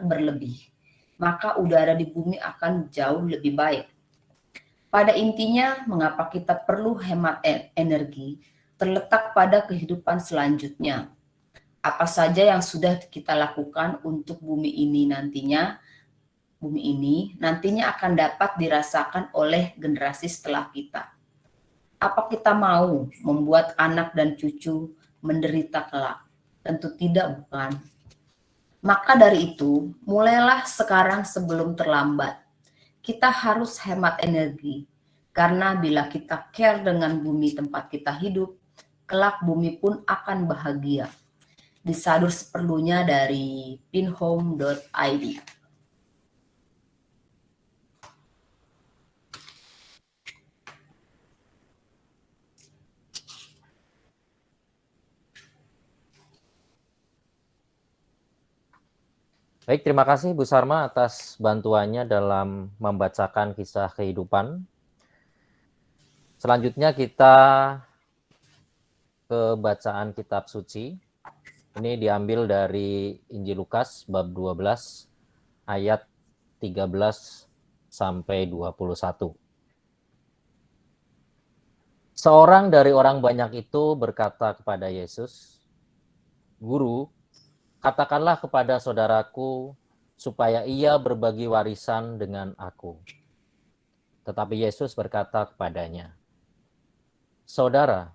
berlebih, maka udara di bumi akan jauh lebih baik. Pada intinya, mengapa kita perlu hemat energi terletak pada kehidupan selanjutnya. Apa saja yang sudah kita lakukan untuk bumi ini nantinya akan dapat dirasakan oleh generasi setelah kita. Apa kita mau membuat anak dan cucu menderita kelak? Tentu tidak, bukan? Maka dari itu, mulailah sekarang sebelum terlambat. Kita harus hemat energi, karena bila kita care dengan bumi tempat kita hidup, kelak bumi pun akan bahagia. Disadur seperlunya dari pinhome.id. Baik, terima kasih Bu Sarma atas bantuannya dalam membacakan kisah kehidupan. Selanjutnya kita ke bacaan kitab suci. Ini diambil dari Injil Lukas bab 12 ayat 13 sampai 21. Seorang dari orang banyak itu berkata kepada Yesus, "Guru, katakanlah kepada saudaraku supaya ia berbagi warisan dengan aku." Tetapi Yesus berkata kepadanya, "Saudara,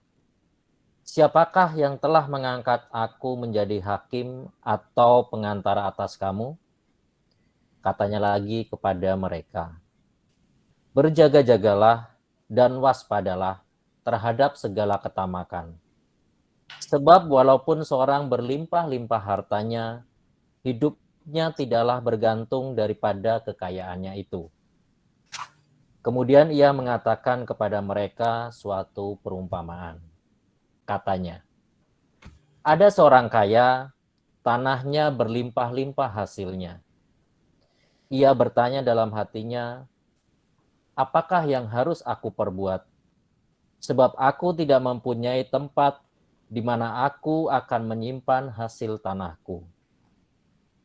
siapakah yang telah mengangkat aku menjadi hakim atau pengantara atas kamu?" Katanya lagi kepada mereka, "Berjaga-jagalah dan waspadalah terhadap segala ketamakan. Sebab walaupun seorang berlimpah-limpah hartanya, hidupnya tidaklah bergantung daripada kekayaannya itu." Kemudian ia mengatakan kepada mereka suatu perumpamaan. Katanya, "Ada seorang kaya, tanahnya berlimpah-limpah hasilnya. Ia bertanya dalam hatinya, apakah yang harus aku perbuat? Sebab aku tidak mempunyai tempat di mana aku akan menyimpan hasil tanahku."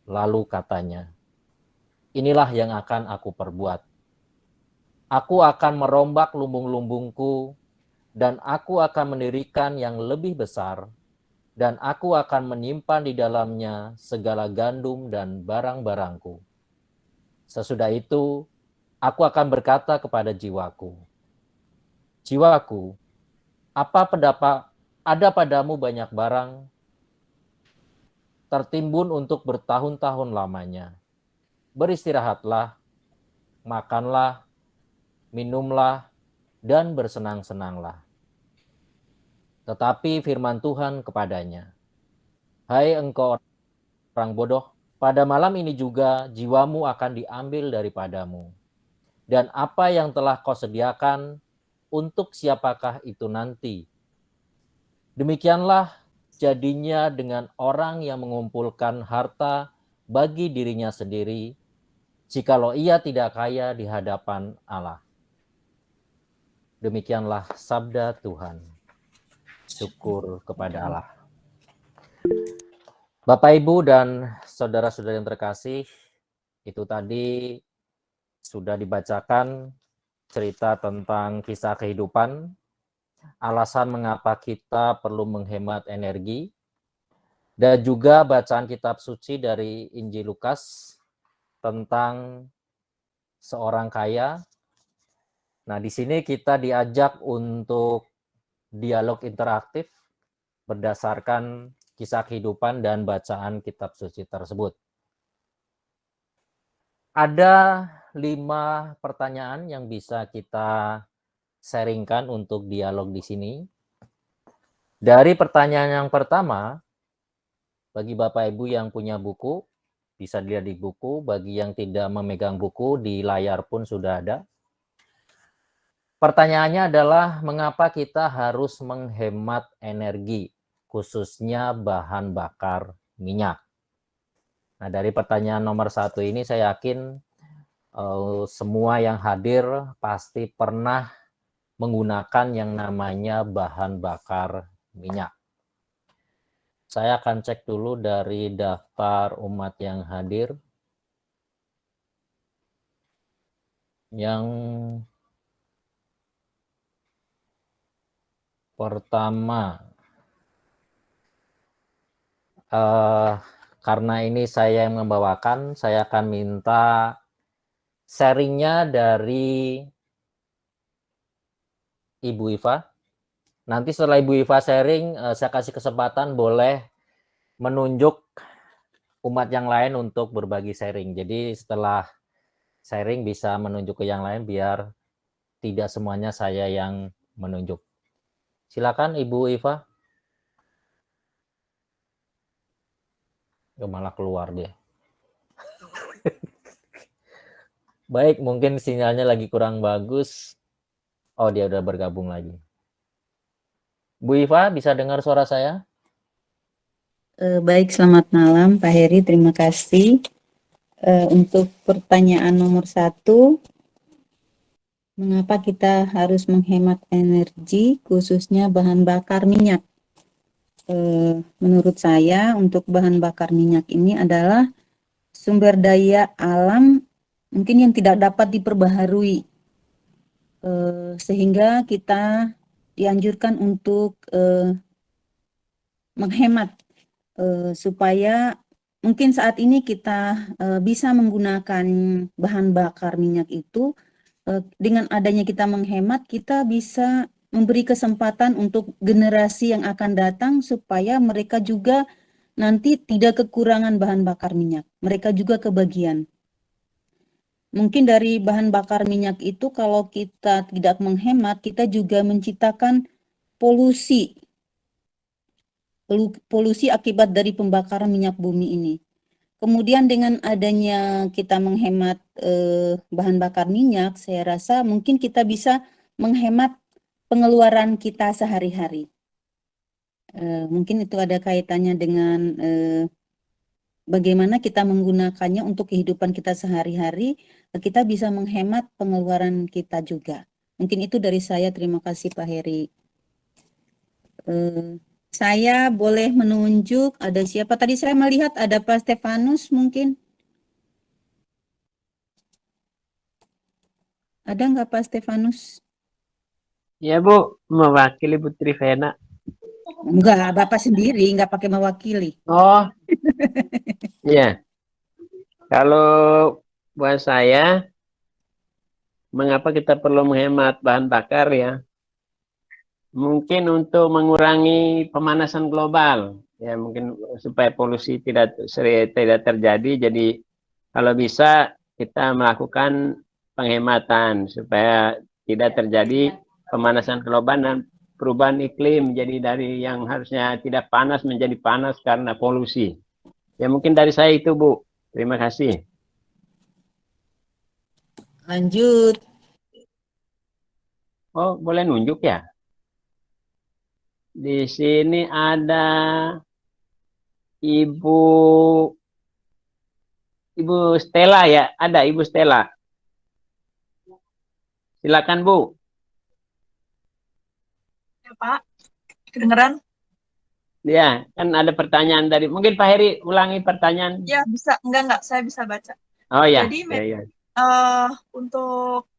Lalu katanya, "Inilah yang akan aku perbuat. Aku akan merombak lumbung-lumbungku, dan aku akan mendirikan yang lebih besar, dan aku akan menyimpan di dalamnya segala gandum dan barang-barangku. Sesudah itu, aku akan berkata kepada jiwaku, jiwaku, ada padamu banyak barang tertimbun untuk bertahun-tahun lamanya. Beristirahatlah, makanlah, minumlah, dan bersenang-senanglah." Tetapi firman Tuhan kepadanya, "Hai engkau orang bodoh, pada malam ini juga jiwamu akan diambil daripadamu. Dan apa yang telah kau sediakan, untuk siapakah itu nanti? Demikianlah jadinya dengan orang yang mengumpulkan harta bagi dirinya sendiri, jikalau ia tidak kaya di hadapan Allah." Demikianlah sabda Tuhan. Syukur kepada Allah. Bapak, Ibu, dan saudara-saudara yang terkasih, itu tadi sudah dibacakan cerita tentang kisah kehidupan, alasan mengapa kita perlu menghemat energi, dan juga bacaan kitab suci dari Injil Lukas tentang seorang kaya. Nah, di sini kita diajak untuk dialog interaktif berdasarkan kisah kehidupan dan bacaan kitab suci tersebut. Ada 5 pertanyaan yang bisa kita sharingkan untuk dialog di sini. Dari pertanyaan yang pertama, bagi Bapak Ibu yang punya buku, bisa dilihat di buku. Bagi yang tidak memegang buku, di layar pun sudah ada. Pertanyaannya adalah, mengapa kita harus menghemat energi, khususnya bahan bakar minyak? Nah, dari pertanyaan nomor 1 ini saya yakin semua yang hadir pasti pernah menggunakan yang namanya bahan bakar minyak. Saya akan cek dulu dari daftar umat yang hadir. Yang pertama, karena ini saya yang membawakan, saya akan minta sharingnya dari Ibu Iva. Nanti setelah Ibu Iva sharing, saya kasih kesempatan boleh menunjuk umat yang lain untuk berbagi sharing. Jadi setelah sharing bisa menunjuk ke yang lain biar tidak semuanya saya yang menunjuk. Silakan Ibu Iva. Malah keluar dia. Baik, mungkin sinyalnya lagi kurang bagus. Oh, dia udah bergabung lagi. Bu Iva, bisa dengar suara saya? Baik, selamat malam Pak Heri, terima kasih. Untuk pertanyaan nomor 1, mengapa kita harus menghemat energi, khususnya bahan bakar minyak? Menurut saya, untuk bahan bakar minyak ini adalah sumber daya alam mungkin yang tidak dapat diperbaharui, sehingga kita dianjurkan untuk menghemat supaya mungkin saat ini kita bisa menggunakan bahan bakar minyak itu, dengan adanya kita menghemat, kita bisa memberi kesempatan untuk generasi yang akan datang supaya mereka juga nanti tidak kekurangan bahan bakar minyak. Mereka juga kebagian. Mungkin dari bahan bakar minyak itu kalau kita tidak menghemat, kita juga menciptakan polusi akibat dari pembakaran minyak bumi ini. Kemudian dengan adanya kita menghemat bahan bakar minyak, saya rasa mungkin kita bisa menghemat pengeluaran kita sehari-hari. Mungkin itu ada kaitannya dengan bagaimana kita menggunakannya untuk kehidupan kita sehari-hari, kita bisa menghemat pengeluaran kita juga. Mungkin itu dari saya, terima kasih Pak Heri. Saya boleh menunjuk, ada siapa? Tadi saya melihat ada Pak Stefanus mungkin. Ada nggak Pak Stefanus? Ya Bu, mewakili Putri Vena. Enggak, Bapak sendiri, nggak pakai mewakili. Oh, iya. Kalau buat saya, mengapa kita perlu menghemat bahan bakar ya? Mungkin untuk mengurangi pemanasan global, ya mungkin supaya polusi tidak terjadi. Jadi kalau bisa kita melakukan penghematan supaya tidak terjadi pemanasan global dan perubahan iklim. Jadi dari yang harusnya tidak panas menjadi panas karena polusi. Ya mungkin dari saya itu Bu. Terima kasih. Lanjut. Oh boleh nunjuk ya? Di sini ada Ibu Stella ya, ada Ibu Stella. Silakan Bu. Ya Pak, kedengeran? Ya, kan ada pertanyaan dari, mungkin Pak Heri ulangi pertanyaan. Ya bisa, enggak, saya bisa baca. Oh ya, Jadi ya. untuk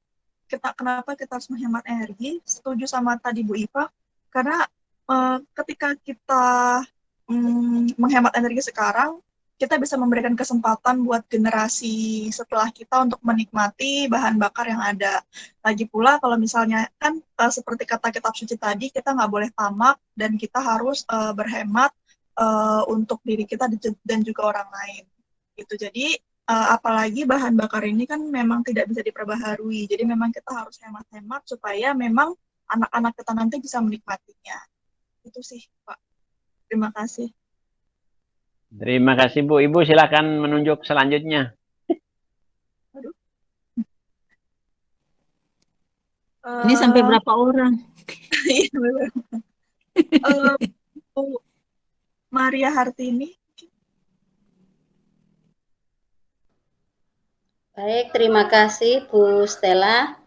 kenapa kita harus menghemat energi, setuju sama tadi Bu Iva, karena ketika kita menghemat energi sekarang, kita bisa memberikan kesempatan buat generasi setelah kita untuk menikmati bahan bakar yang ada. Lagi pula kalau misalnya kan seperti kata kitab suci tadi, kita nggak boleh tamak dan kita harus berhemat untuk diri kita dan juga orang lain. Gitu. Jadi apalagi bahan bakar ini kan memang tidak bisa diperbaharui. Jadi memang kita harus hemat-hemat supaya memang anak-anak kita nanti bisa menikmatinya. Itu sih, Pak. Terima kasih. Terima kasih Bu. Ibu silakan menunjuk selanjutnya. Aduh. Ini sampai berapa orang? Bu Maria Hartini. Baik, terima kasih Bu Stella.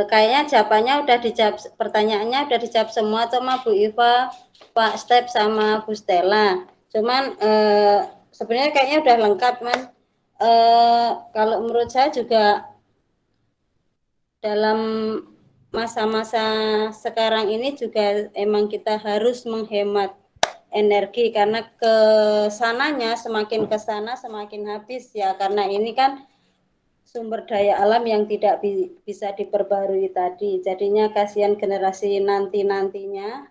Kayaknya jawabannya udah dijawab, pertanyaannya udah dijawab semua sama Bu Iva, Pak Step sama Bu Stella. Cuman sebenarnya kayaknya udah lengkap, Man. Kalau menurut saya juga dalam masa-masa sekarang ini juga emang kita harus menghemat energi karena kesananya semakin ke sana semakin habis ya, karena ini kan sumber daya alam yang tidak bisa diperbarui tadi. Jadinya kasihan generasi nanti-nantinya,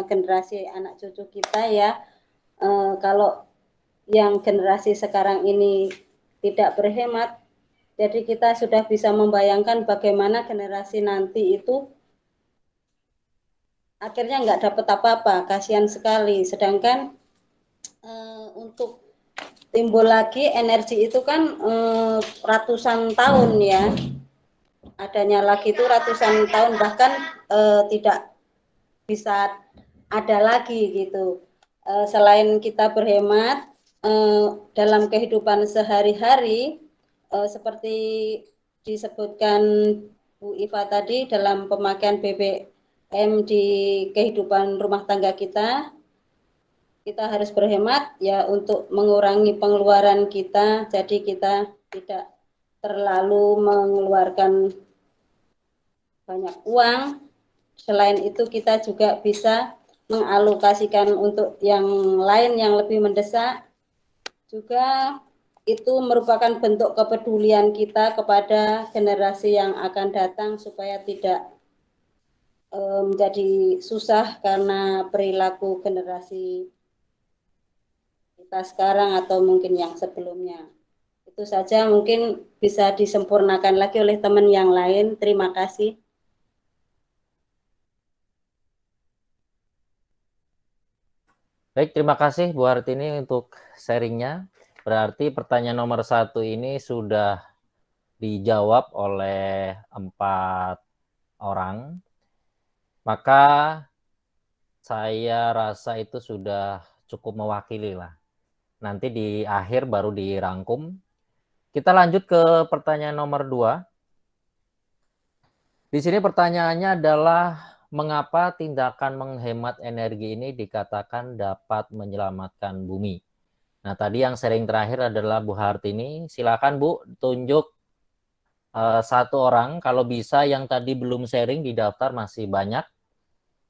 generasi anak cucu kita ya. Kalau yang generasi sekarang ini tidak berhemat, jadi kita sudah bisa membayangkan bagaimana generasi nanti itu akhirnya nggak dapat apa-apa, kasihan sekali. Sedangkan untuk timbul lagi energi itu kan ratusan tahun ya, adanya lagi itu ratusan tahun, bahkan tidak bisa ada lagi gitu. Selain kita berhemat dalam kehidupan sehari-hari, seperti disebutkan Bu Iva tadi dalam pemakaian BBM di kehidupan rumah tangga kita harus berhemat ya untuk mengurangi pengeluaran kita, jadi kita tidak terlalu mengeluarkan banyak uang. Selain itu kita juga bisa mengalokasikan untuk yang lain yang lebih mendesak. Juga itu merupakan bentuk kepedulian kita kepada generasi yang akan datang supaya tidak menjadi susah karena perilaku generasi kita sekarang atau mungkin yang sebelumnya. Itu saja, mungkin bisa disempurnakan lagi oleh teman yang lain. Terima kasih. Baik, terima kasih Bu Hartini untuk sharingnya. Berarti pertanyaan nomor 1 ini sudah dijawab oleh 4 orang. Maka saya rasa itu sudah cukup mewakili lah. Nanti di akhir baru dirangkum. Kita lanjut ke pertanyaan nomor 2. Di sini pertanyaannya adalah mengapa tindakan menghemat energi ini dikatakan dapat menyelamatkan bumi. Nah, tadi yang sharing terakhir adalah Bu Hartini. Silakan Bu, tunjuk 1 orang. Kalau bisa yang tadi belum sharing di daftar masih banyak.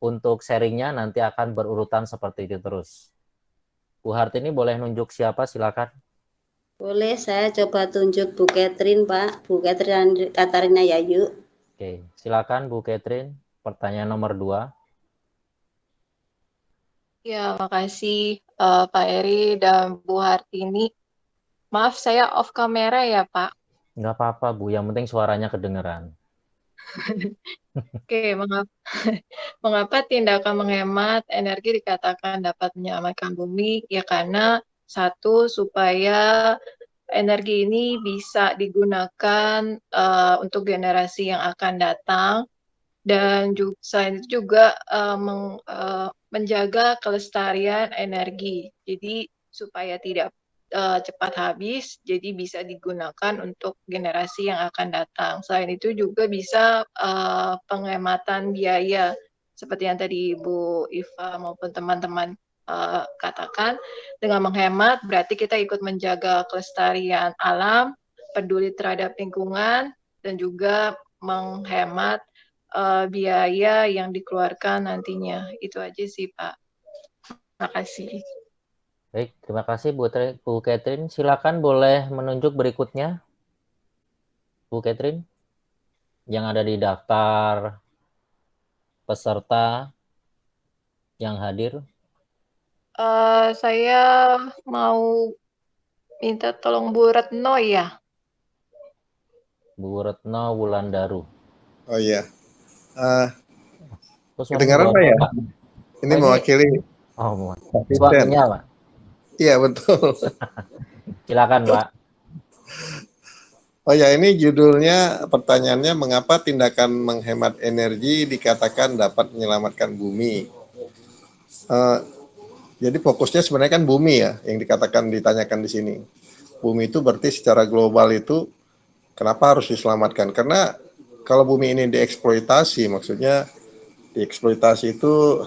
Untuk sharingnya nanti akan berurutan seperti itu terus. Bu Hartini boleh nunjuk siapa, silakan. Boleh, saya coba tunjuk Bu Catherine, Pak. Bu Catherine Katarina Yayu. Oke, silakan Bu Catherine. Pertanyaan nomor 2. Ya, makasih Pak Eri dan Bu Hartini. Maaf, saya off kamera ya, Pak. Nggak apa-apa, Bu. Yang penting suaranya kedengeran. Oke, mengapa tindakan menghemat energi dikatakan dapat menyelamatkan bumi? Ya karena satu, supaya energi ini bisa digunakan untuk generasi yang akan datang, dan juga selain itu juga menjaga kelestarian energi. Jadi supaya tidak cepat habis, jadi bisa digunakan untuk generasi yang akan datang. Selain itu juga bisa penghematan biaya, seperti yang tadi Ibu Iva maupun teman-teman katakan. Dengan menghemat berarti kita ikut menjaga kelestarian alam, peduli terhadap lingkungan, dan juga menghemat biaya yang dikeluarkan nantinya. Itu aja sih, Pak. Terima kasih. Baik, terima kasih Bu Catherine. Silakan boleh menunjuk berikutnya. Bu Catherine, yang ada di daftar peserta yang hadir. Saya mau minta tolong Bu Retno ya. Bu Retno Wulandaru. Oh iya. Kedengaran Pak ya? Ini mewakili. Oh, suaminya Pak. Iya, betul. Silakan Pak. Oh ya, ini judulnya, pertanyaannya, mengapa tindakan menghemat energi dikatakan dapat menyelamatkan bumi? Jadi fokusnya sebenarnya kan bumi ya, yang ditanyakan di sini. Bumi itu berarti secara global itu kenapa harus diselamatkan? Karena kalau bumi ini dieksploitasi, maksudnya dieksploitasi itu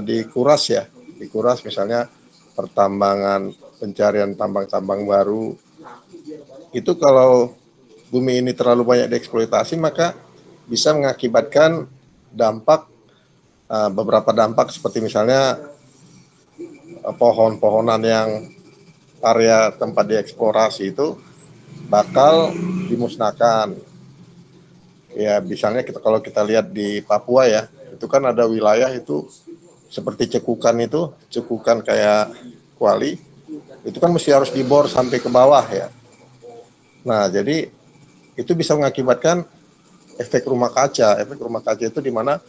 dikuras ya, dikuras misalnya pertambangan, pencarian tambang-tambang baru. Itu kalau bumi ini terlalu banyak dieksploitasi, maka bisa mengakibatkan dampak, beberapa dampak seperti misalnya pohon-pohonan yang area tempat dieksplorasi itu bakal dimusnahkan. Ya, misalnya kalau kita lihat di Papua ya, itu kan ada wilayah itu seperti cekukan kayak kuali, itu kan mesti harus dibor sampai ke bawah ya. Nah, jadi itu bisa mengakibatkan efek rumah kaca. Efek rumah kaca itu di mana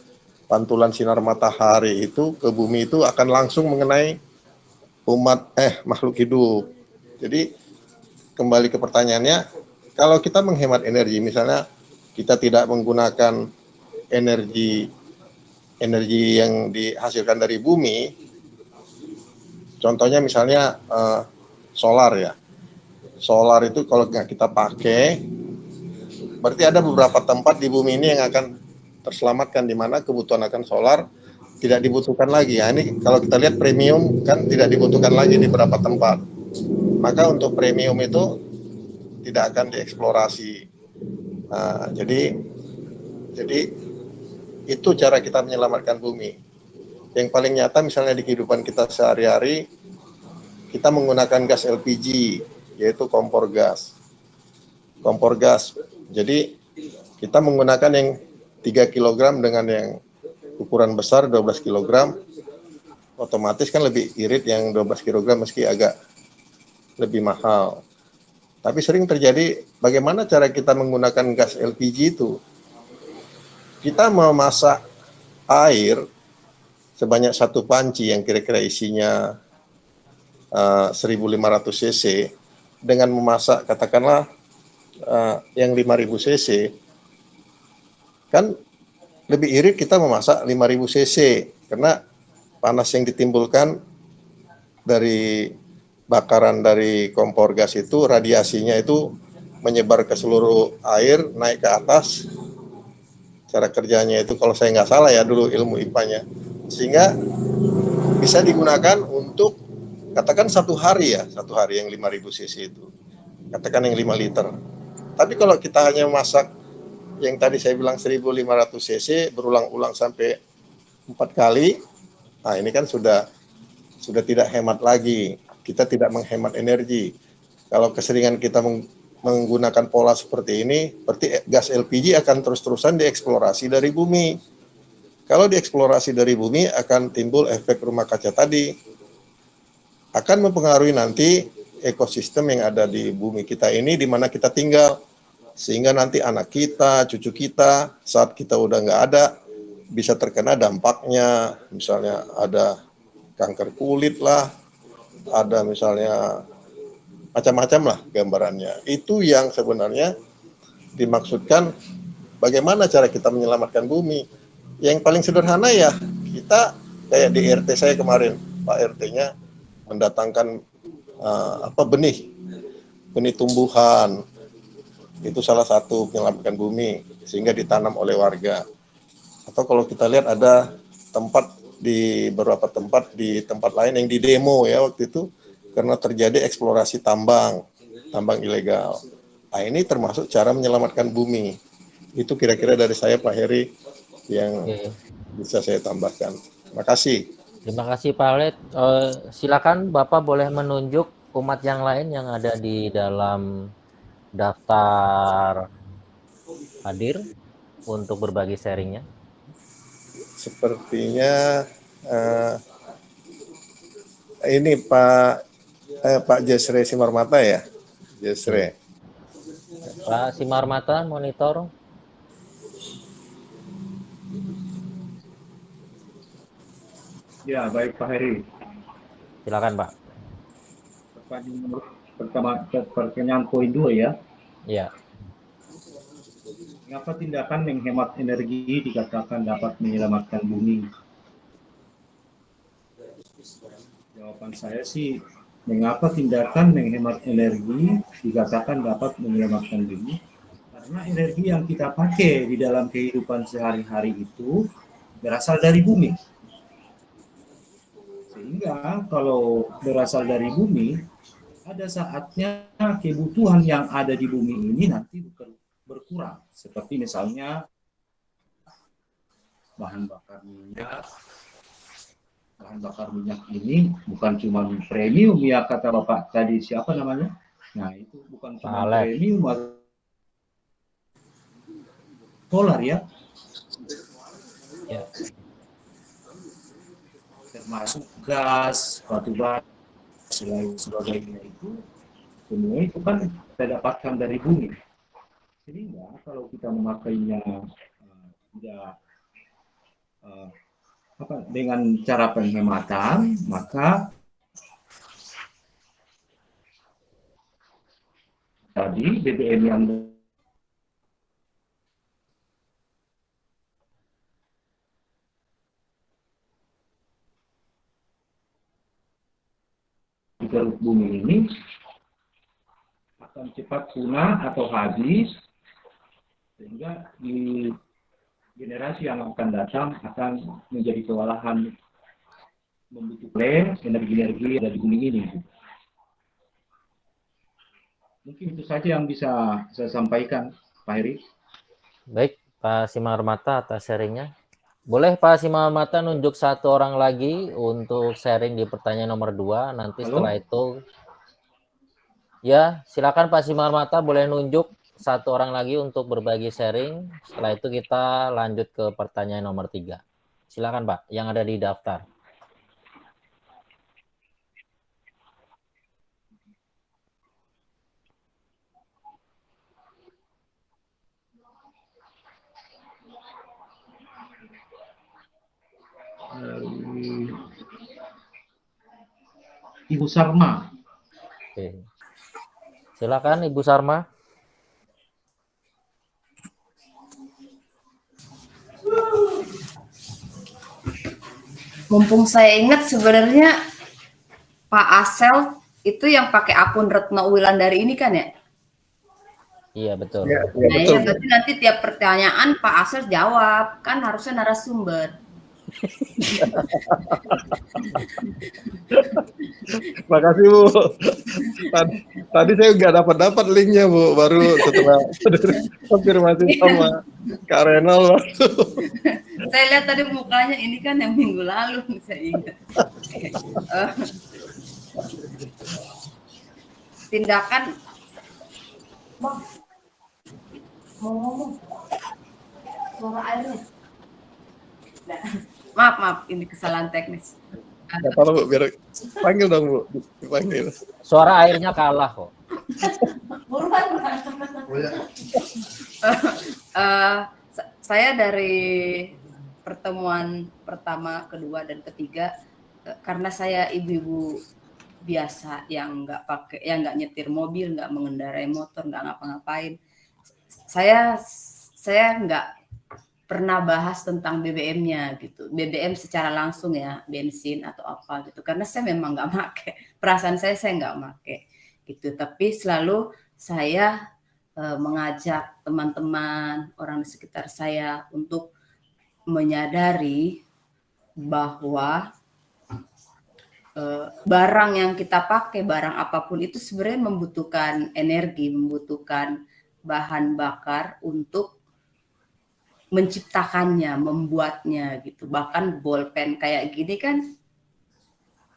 pantulan sinar matahari itu ke bumi itu akan langsung mengenai makhluk hidup. Jadi kembali ke pertanyaannya, kalau kita menghemat energi, misalnya kita tidak menggunakan energi yang dihasilkan dari bumi, contohnya misalnya solar ya. Solar itu kalau nggak kita pakai, berarti ada beberapa tempat di bumi ini yang akan terselamatkan, di mana kebutuhan akan solar tidak dibutuhkan lagi. Ya, ini kalau kita lihat premium kan tidak dibutuhkan lagi di beberapa tempat. Maka untuk premium itu tidak akan dieksplorasi. Nah, jadi itu cara kita menyelamatkan bumi. Yang paling nyata misalnya di kehidupan kita sehari-hari, kita menggunakan gas LPG, yaitu kompor gas. Jadi kita menggunakan yang 3 kg dengan yang ukuran besar 12 kg, otomatis kan lebih irit yang 12 kg meski agak lebih mahal. Tapi sering terjadi bagaimana cara kita menggunakan gas LPG itu. Kita memasak air sebanyak 1 panci yang kira-kira isinya 1.500 cc dengan memasak katakanlah yang 5.000 cc, kan lebih irit kita memasak 5.000 cc karena panas yang ditimbulkan dari bakaran dari kompor gas itu, radiasinya itu menyebar ke seluruh air, naik ke atas. Cara kerjanya itu kalau saya nggak salah ya dulu ilmu IPA-nya, sehingga bisa digunakan untuk katakan satu hari yang 5.000 cc itu, katakan yang 5 liter. Tapi kalau kita hanya masak yang tadi saya bilang 1.500 cc berulang-ulang sampai 4 kali, nah ini kan sudah tidak hemat lagi, kita tidak menghemat energi. Kalau keseringan kita menggunakan pola seperti ini, berarti gas LPG akan terus-terusan dieksplorasi dari bumi. Kalau dieksplorasi dari bumi akan timbul efek rumah kaca tadi, akan mempengaruhi nanti ekosistem yang ada di bumi kita ini, di mana kita tinggal, sehingga nanti anak kita, cucu kita, saat kita udah nggak ada, bisa terkena dampaknya. Misalnya ada kanker kulit lah, ada misalnya macam-macam lah gambarannya. Itu yang sebenarnya dimaksudkan bagaimana cara kita menyelamatkan bumi. Yang paling sederhana ya kita kayak di RT saya kemarin, Pak RT-nya mendatangkan benih tumbuhan. Itu salah satu menyelamatkan bumi sehingga ditanam oleh warga. Atau kalau kita lihat ada beberapa tempat di tempat lain yang di demo ya waktu itu karena terjadi eksplorasi tambang ilegal. Nah, ini termasuk cara menyelamatkan bumi. Itu kira-kira dari saya Pak Heri yang bisa saya tambahkan. Terima kasih. Terima kasih Pak Alet. Silakan Bapak boleh menunjuk umat yang lain yang ada di dalam daftar hadir untuk berbagi sharingnya. Sepertinya ini Pak Jesre Simarmata ya, Jesre. Pak Simarmata, monitor. Ya, baik Pak Heri. Silakan Pak. Pertanyaan poin 2 ya. Ya. Mengapa tindakan menghemat energi dikatakan dapat menyelamatkan bumi? Jawaban saya sih, mengapa tindakan menghemat energi dikatakan dapat menyelamatkan bumi? Karena energi yang kita pakai di dalam kehidupan sehari-hari itu berasal dari bumi. Sehingga kalau berasal dari bumi, ada saatnya kebutuhan yang ada di bumi ini nanti berkurang. Seperti misalnya bahan bakar minyak. Bahan bakar minyak ini bukan cuma premium ya kata Bapak tadi, siapa namanya? Nah, itu bukan cuma premium solar ya. Ya. Termasuk gas, batu bara, sebagainya itu semua itu kan kita dapatkan dari bumi. Sehingga kalau kita memakainya tidak dengan cara penghematan, maka tadi BBM yang di perut bumi ini akan cepat punah atau habis, sehingga di generasi yang akan datang akan menjadi kewalahan membutuhkan energi-energi dari bumi ini. Mungkin itu saja yang bisa saya sampaikan, Pak Heri. Baik, Pak Simarmata atas sharingnya. Boleh Pak Simarmata nunjuk satu orang lagi untuk sharing di pertanyaan nomor 2. Nanti setelah itu, ya silakan Pak Simarmata boleh nunjuk satu orang lagi untuk berbagi sharing. Setelah itu kita lanjut ke pertanyaan nomor 3. Silakan Pak, yang ada di daftar. Ibu Sarma. Oke. Silakan Ibu Sarma. Mumpung saya ingat sebenarnya Pak Asel itu yang pakai akun Retno Wulandari ini kan ya? Iya betul. Ya, Nah, betul. ya berarti nanti tiap pertanyaan Pak Asel jawab, kan harusnya narasumber. Makasih Bu. Tadi saya nggak dapat linknya Bu, baru setelah konfirmasi sama Kak Renal. Saya lihat tadi mukanya ini kan yang minggu lalu, saya ingat. Tindakan mau ngomong suara airnya. Nah, maaf, ini kesalahan teknis. Nggak tahu Bu, biar panggil dong Bu, dipanggil. Suara airnya kalah kok. Saya dari pertemuan pertama, kedua, dan ketiga, karena saya ibu-ibu biasa yang nggak nyetir mobil, nggak mengendarai motor, nggak ngapa-ngapain, saya nggak pernah bahas tentang BBM-nya gitu, BBM secara langsung ya, bensin atau apa gitu, karena saya memang nggak make, perasaan saya nggak make gitu, tapi selalu saya mengajak teman-teman orang di sekitar saya untuk menyadari bahwa barang yang kita pakai, barang apapun itu sebenarnya membutuhkan energi, membutuhkan bahan bakar untuk menciptakannya, membuatnya gitu. Bahkan bolpen kayak gini kan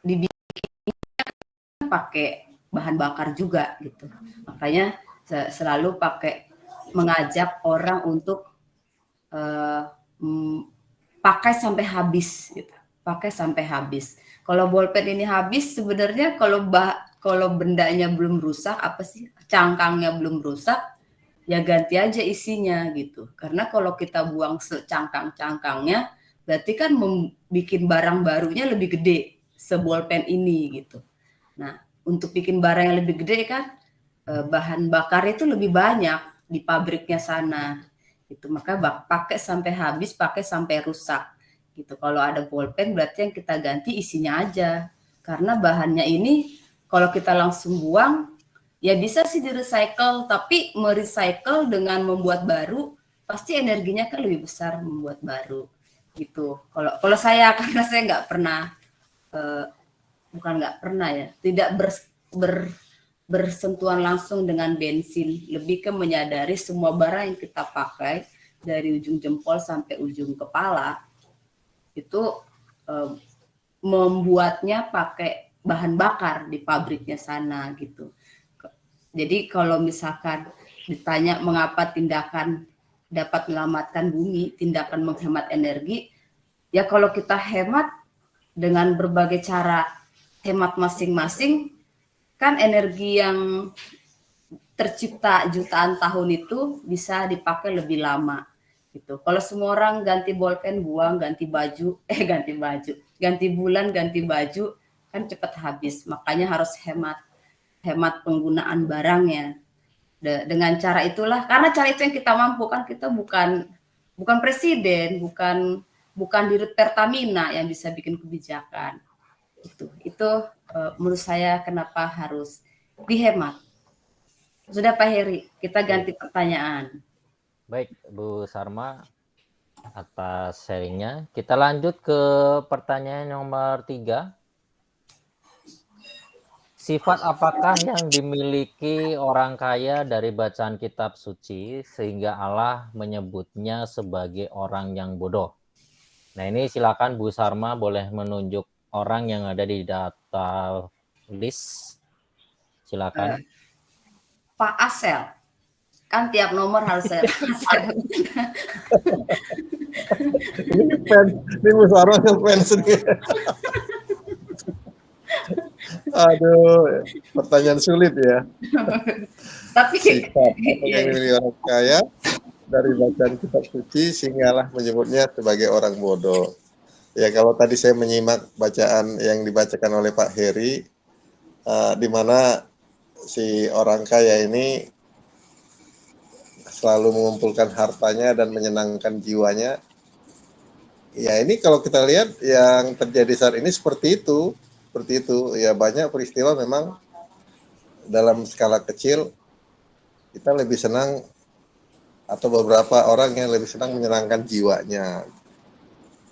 dibikinnya pakai bahan bakar juga gitu. Makanya selalu mengajak orang untuk pakai sampai habis gitu. Pakai sampai habis. Kalau bolpen ini habis sebenarnya kalau bendanya belum rusak, cangkangnya belum rusak, ya ganti aja isinya gitu. Karena kalau kita buang secangkang-cangkangnya, berarti kan bikin barang barunya lebih gede sebolpen ini gitu. Nah, untuk bikin barang yang lebih gede kan bahan bakar itu lebih banyak di pabriknya sana. Gitu. Maka pakai sampai habis, pakai sampai rusak. Gitu. Kalau ada bolpen berarti yang kita ganti isinya aja. Karena bahannya ini kalau kita langsung buang, ya bisa sih di-recycle, tapi merecycle dengan membuat baru, pasti energinya kan lebih besar membuat baru, gitu. Kalau saya, karena saya nggak pernah, bukan nggak pernah ya, tidak bersentuhan langsung dengan bensin, lebih ke menyadari semua barang yang kita pakai, dari ujung jempol sampai ujung kepala, itu membuatnya pakai bahan bakar di pabriknya sana gitu. Jadi kalau misalkan ditanya mengapa tindakan dapat menyelamatkan bumi, tindakan menghemat energi, ya kalau kita hemat dengan berbagai cara hemat masing-masing, kan energi yang tercipta jutaan tahun itu bisa dipakai lebih lama gitu. Kalau semua orang ganti bolpen buang, ganti bulan ganti baju, kan cepat habis. Makanya harus hemat penggunaan barangnya. Dengan cara itulah, karena cara itu yang kita mampu, kan kita bukan presiden, bukan dirut Pertamina yang bisa bikin kebijakan. Itu menurut saya kenapa harus dihemat. Sudah Pak Heri, kita ganti pertanyaan. Baik, Bu Sarma atas sharingnya. Kita lanjut ke pertanyaan nomor 3. Sifat apakah yang dimiliki orang kaya dari bacaan kitab suci sehingga Allah menyebutnya sebagai orang yang bodoh? Nah, ini silakan Bu Sarma boleh menunjuk orang yang ada di data list. Silakan. Pak Asel. Kan tiap nomor harus saya Asel. Ini Bu Sarma fans nih. Aduh, pertanyaan sulit ya. Tapi sifat yang dimiliki orang kaya dari bacaan kitab suci sehinggalah menyebutnya sebagai orang bodoh. Ya, kalau tadi saya menyimak bacaan yang dibacakan oleh Pak Heri, di mana si orang kaya ini selalu mengumpulkan hartanya dan menyenangkan jiwanya. Ya, ini kalau kita lihat yang terjadi saat ini seperti itu. Ya, banyak peristiwa memang dalam skala kecil kita lebih senang, atau beberapa orang yang lebih senang menyenangkan jiwanya,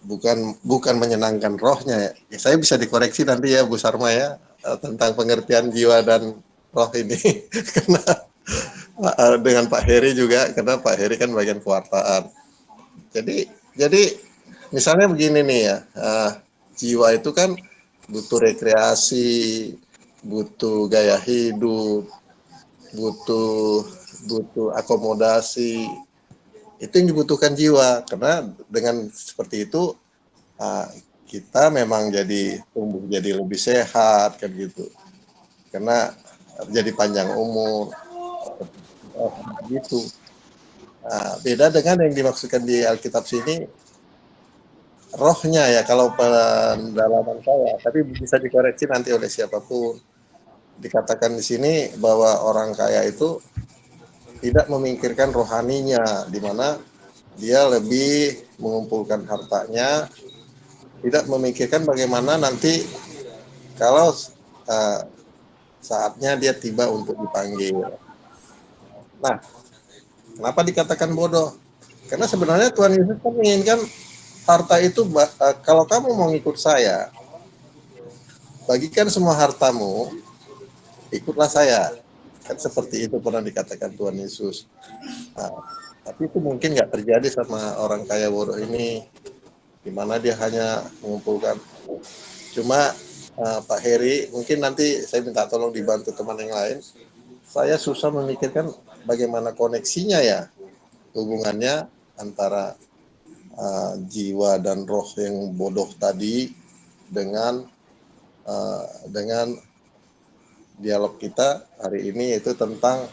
bukan menyenangkan rohnya. Ya, saya bisa dikoreksi nanti ya Bu Sarma ya tentang pengertian jiwa dan roh ini. Karena dengan Pak Heri juga, karena Pak Heri kan bagian kewartaan. Jadi misalnya begini nih ya, jiwa itu kan butuh rekreasi, butuh gaya hidup, butuh akomodasi. Itu yang dibutuhkan jiwa, karena dengan seperti itu kita memang tumbuh jadi lebih sehat kan gitu, karena jadi panjang umur gitu. Beda dengan yang dimaksudkan di Alkitab sini, rohnya ya, kalau pendalaman saya, tapi bisa dikoreksi nanti oleh siapapun. Dikatakan di sini bahwa orang kaya itu tidak memikirkan rohaninya, di mana dia lebih mengumpulkan hartanya, tidak memikirkan bagaimana nanti kalau saatnya dia tiba untuk dipanggil. Nah, kenapa dikatakan bodoh? Karena sebenarnya Tuhan Yesus kan menginginkan harta itu, kalau kamu mau ngikut saya, bagikan semua hartamu, ikutlah saya. Kan seperti itu pernah dikatakan Tuhan Yesus. Tapi itu mungkin nggak terjadi sama orang kaya bodoh ini, di mana dia hanya mengumpulkan. Cuma Pak Heri, mungkin nanti saya minta tolong dibantu teman yang lain. Saya susah memikirkan bagaimana koneksinya ya, hubungannya antara jiwa dan roh yang bodoh tadi dengan dialog kita hari ini, yaitu tentang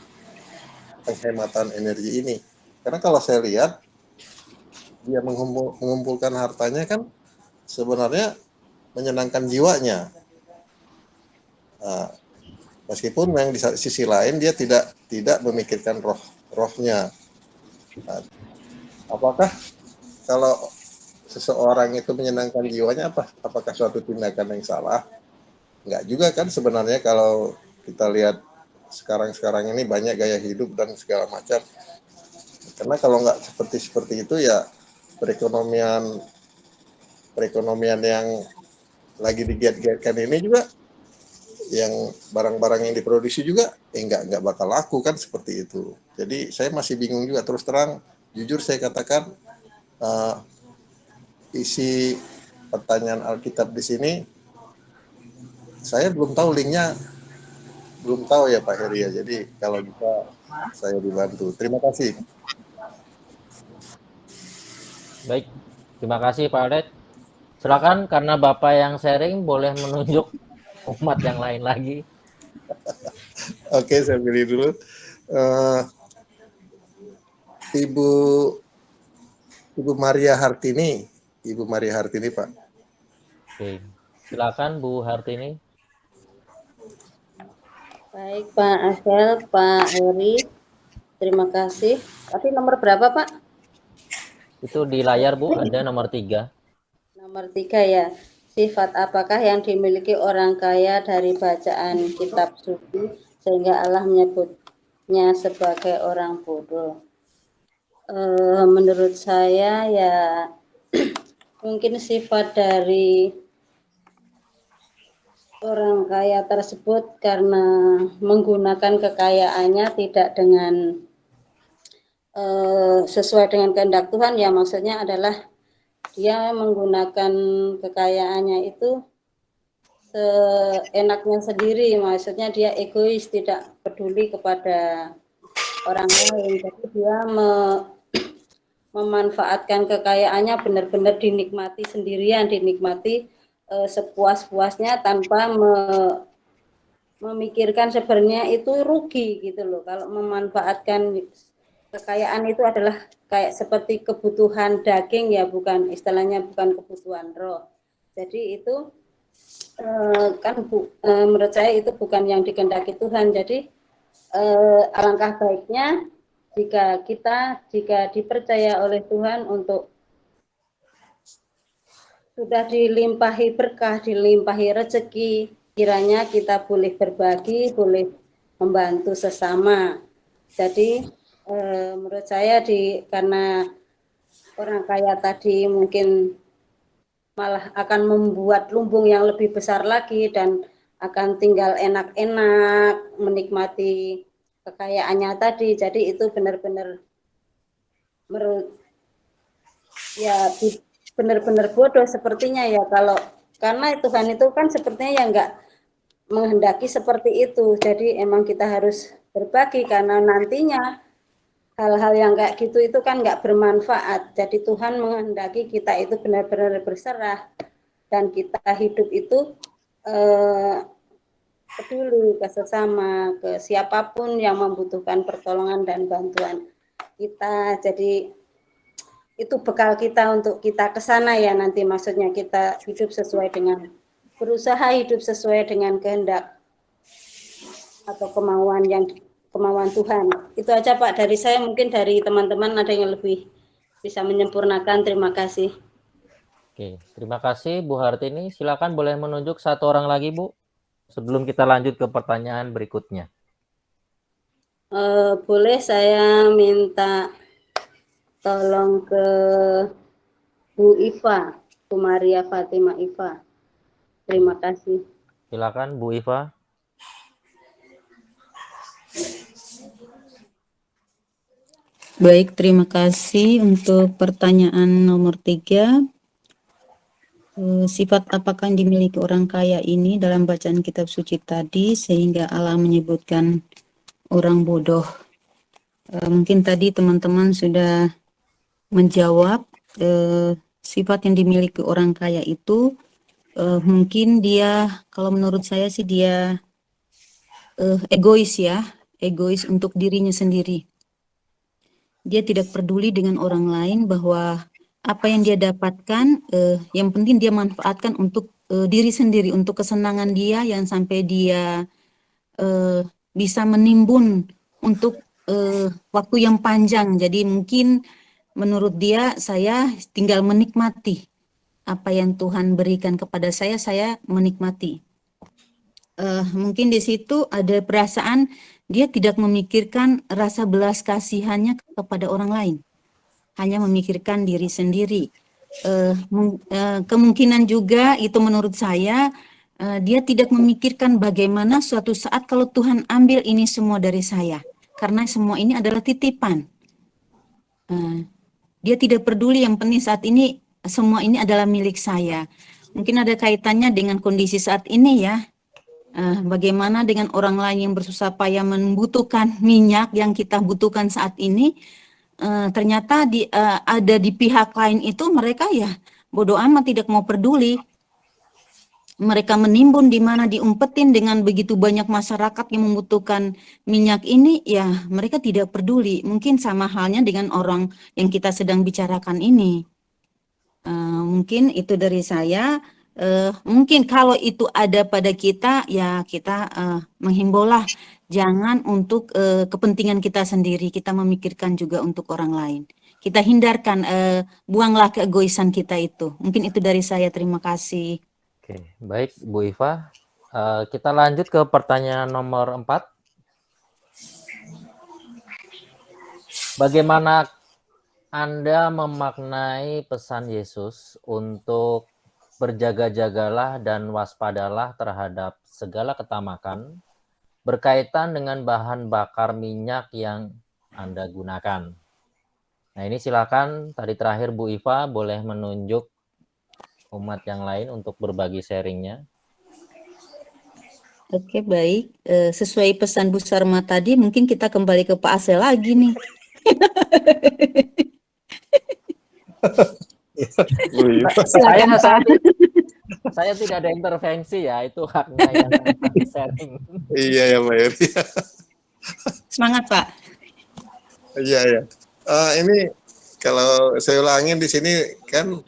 penghematan energi ini. Karena kalau saya lihat dia mengumpulkan hartanya kan sebenarnya menyenangkan jiwanya, meskipun yang di sisi lain dia tidak memikirkan rohnya. Apakah kalau seseorang itu menyenangkan jiwanya, apakah suatu tindakan yang salah? Enggak juga kan sebenarnya. Kalau kita lihat sekarang ini banyak gaya hidup dan segala macam. Karena kalau nggak seperti itu ya, perekonomian yang lagi digiat-giatkan ini juga, yang barang-barang yang diproduksi juga nggak bakal laku kan, seperti itu. Jadi saya masih bingung juga, terus terang jujur saya katakan, isi pertanyaan Alkitab di sini, saya belum tahu linknya, belum tahu ya Pak Heri ya. Jadi kalau bisa saya dibantu. Terima kasih. Baik, terima kasih Pak Aldet. Silakan, karena Bapak yang sharing, boleh menunjuk umat yang lain lagi. Oke, saya pilih dulu. Ibu Maria Hartini. Ibu Maria Hartini, Pak. Oke, silakan Bu Hartini. Baik Pak Asel, Pak Heri, terima kasih. Tapi nomor berapa Pak? Itu di layar Bu, ada nomor 3. Nomor 3 ya. Sifat apakah yang dimiliki orang kaya dari bacaan kitab suci sehingga Allah menyebutnya sebagai orang bodoh? Menurut saya ya mungkin sifat dari orang kaya tersebut karena menggunakan kekayaannya tidak dengan sesuai dengan kehendak Tuhan, ya maksudnya adalah dia menggunakan kekayaannya itu seenaknya sendiri, maksudnya dia egois, tidak peduli kepada orang lain. Jadi dia memanfaatkan kekayaannya benar-benar dinikmati sendirian, dinikmati sepuas-puasnya tanpa memikirkan sebenarnya itu rugi gitu loh. Kalau memanfaatkan kekayaan itu adalah kayak seperti kebutuhan daging ya, bukan istilahnya bukan kebutuhan roh. Jadi itu menurut saya itu bukan yang dikehendaki Tuhan. Jadi alangkah baiknya jika dipercaya oleh Tuhan untuk sudah dilimpahi berkah, dilimpahi rezeki, kiranya kita boleh berbagi, boleh membantu sesama. Jadi menurut saya karena orang kaya tadi mungkin malah akan membuat lumbung yang lebih besar lagi dan akan tinggal enak-enak menikmati kekayaannya tadi. Jadi itu benar-benar menurut ya benar-benar bodoh sepertinya ya, kalau karena Tuhan itu kan sepertinya ya enggak menghendaki seperti itu. Jadi emang kita harus berbagi karena nantinya hal-hal yang kayak gitu itu kan nggak bermanfaat. Jadi Tuhan menghendaki kita itu benar-benar berserah dan kita hidup itu peduli ke sesama, ke siapapun yang membutuhkan pertolongan dan bantuan kita. Jadi itu bekal kita untuk kita ke sana ya nanti, maksudnya kita hidup sesuai dengan, berusaha hidup sesuai dengan kehendak atau kemauan Tuhan. Itu aja Pak dari saya, mungkin dari teman-teman ada yang lebih bisa menyempurnakan. Terima kasih. Oke, terima kasih Bu Hartini. Silakan boleh menunjuk satu orang lagi Bu, sebelum kita lanjut ke pertanyaan berikutnya. Boleh saya minta tolong ke Bu Iva, Bu Maria Fatima Iva. Terima kasih. Silakan Bu Iva. Baik, terima kasih untuk pertanyaan nomor 3. Sifat apakah yang dimiliki orang kaya ini dalam bacaan kitab suci tadi sehingga Allah menyebutkan orang bodoh? Mungkin tadi teman-teman sudah menjawab. Sifat yang dimiliki orang kaya itu mungkin dia, kalau menurut saya sih dia egois ya, egois untuk dirinya sendiri. Dia tidak peduli dengan orang lain, bahwa apa yang dia dapatkan, yang penting dia manfaatkan untuk diri sendiri, untuk kesenangan dia, yang sampai dia bisa menimbun untuk waktu yang panjang. Jadi mungkin menurut dia, saya tinggal menikmati apa yang Tuhan berikan kepada saya menikmati. Mungkin di situ ada perasaan dia tidak memikirkan rasa belas kasihannya kepada orang lain, hanya memikirkan diri sendiri. Kemungkinan juga itu menurut saya dia tidak memikirkan bagaimana suatu saat kalau Tuhan ambil ini semua dari saya, karena semua ini adalah titipan. Dia tidak peduli, yang penting saat ini semua ini adalah milik saya. Mungkin ada kaitannya dengan kondisi saat ini ya. Bagaimana dengan orang lain yang bersusah payah membutuhkan minyak yang kita butuhkan saat ini, ternyata ada di pihak lain itu mereka ya bodoh amat, tidak mau peduli. Mereka menimbun di mana diumpetin dengan begitu banyak masyarakat yang membutuhkan minyak ini, ya mereka tidak peduli. Mungkin sama halnya dengan orang yang kita sedang bicarakan ini. Mungkin itu dari saya. Mungkin kalau itu ada pada kita, ya kita menghimbaulah jangan untuk kepentingan kita sendiri, kita memikirkan juga untuk orang lain. Kita hindarkan, buanglah keegoisan kita itu. Mungkin itu dari saya. Terima kasih. Oke, baik Bu Iva. Kita lanjut ke pertanyaan nomor 4. Bagaimana Anda memaknai pesan Yesus untuk berjaga-jagalah dan waspadalah terhadap segala ketamakan berkaitan dengan bahan bakar minyak yang Anda gunakan? Nah, ini silakan tadi terakhir Bu Iva boleh menunjuk umat yang lain untuk berbagi sharingnya. Oke, baik. Sesuai pesan Bu Sarma tadi, mungkin kita kembali ke Pak Asel lagi nih. Silakan, Pak. Saya tidak ada intervensi ya, itu haknya yang sharing. Iya ya Mbak Eri. Semangat Pak. Iya ya. Ini kalau saya ulangin di sini kan,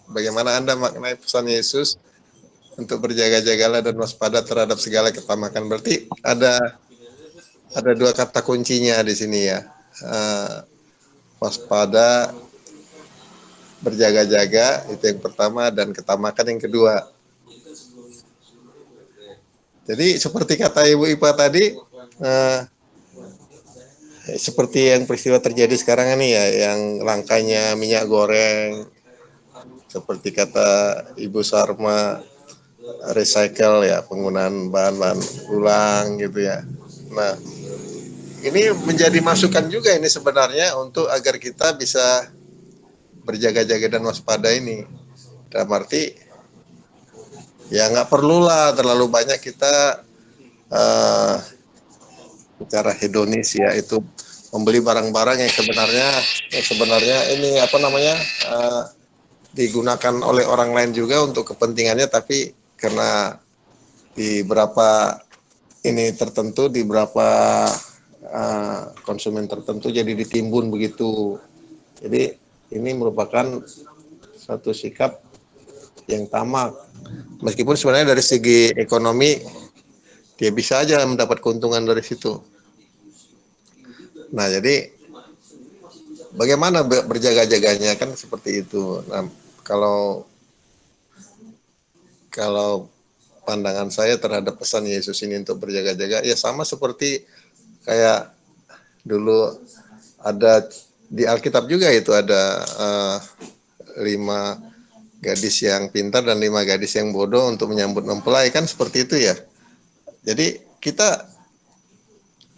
bagaimana Anda maknai pesan Yesus untuk berjaga-jagalah dan waspada terhadap segala ketamakan. Berarti ada dua kata kuncinya di sini ya. Waspada, berjaga-jaga itu yang pertama, dan ketamakan yang kedua. Jadi seperti kata Ibu Ipa tadi, seperti yang peristiwa terjadi sekarang ini ya, yang langkanya minyak goreng, seperti kata Ibu Sarma, recycle ya, penggunaan bahan-bahan ulang gitu ya. Nah, ini menjadi masukan juga ini sebenarnya untuk agar kita bisa berjaga-jaga dan waspada ini. Dalam arti ya nggak perlulah terlalu banyak kita secara hedonis ya, itu membeli barang-barang yang sebenarnya ini apa namanya digunakan oleh orang lain juga untuk kepentingannya, tapi karena di beberapa ini tertentu, di beberapa konsumen tertentu jadi ditimbun begitu. Jadi ini merupakan satu sikap yang tamak, meskipun sebenarnya dari segi ekonomi dia bisa aja mendapat keuntungan dari situ. Nah, jadi bagaimana berjaga-jaganya kan seperti itu. Nah, kalau pandangan saya terhadap pesan Yesus ini untuk berjaga-jaga ya sama seperti kayak dulu ada di Alkitab juga, itu ada 5 gadis yang pintar dan 5 gadis yang bodoh untuk menyambut mempelai, kan seperti itu ya. Jadi kita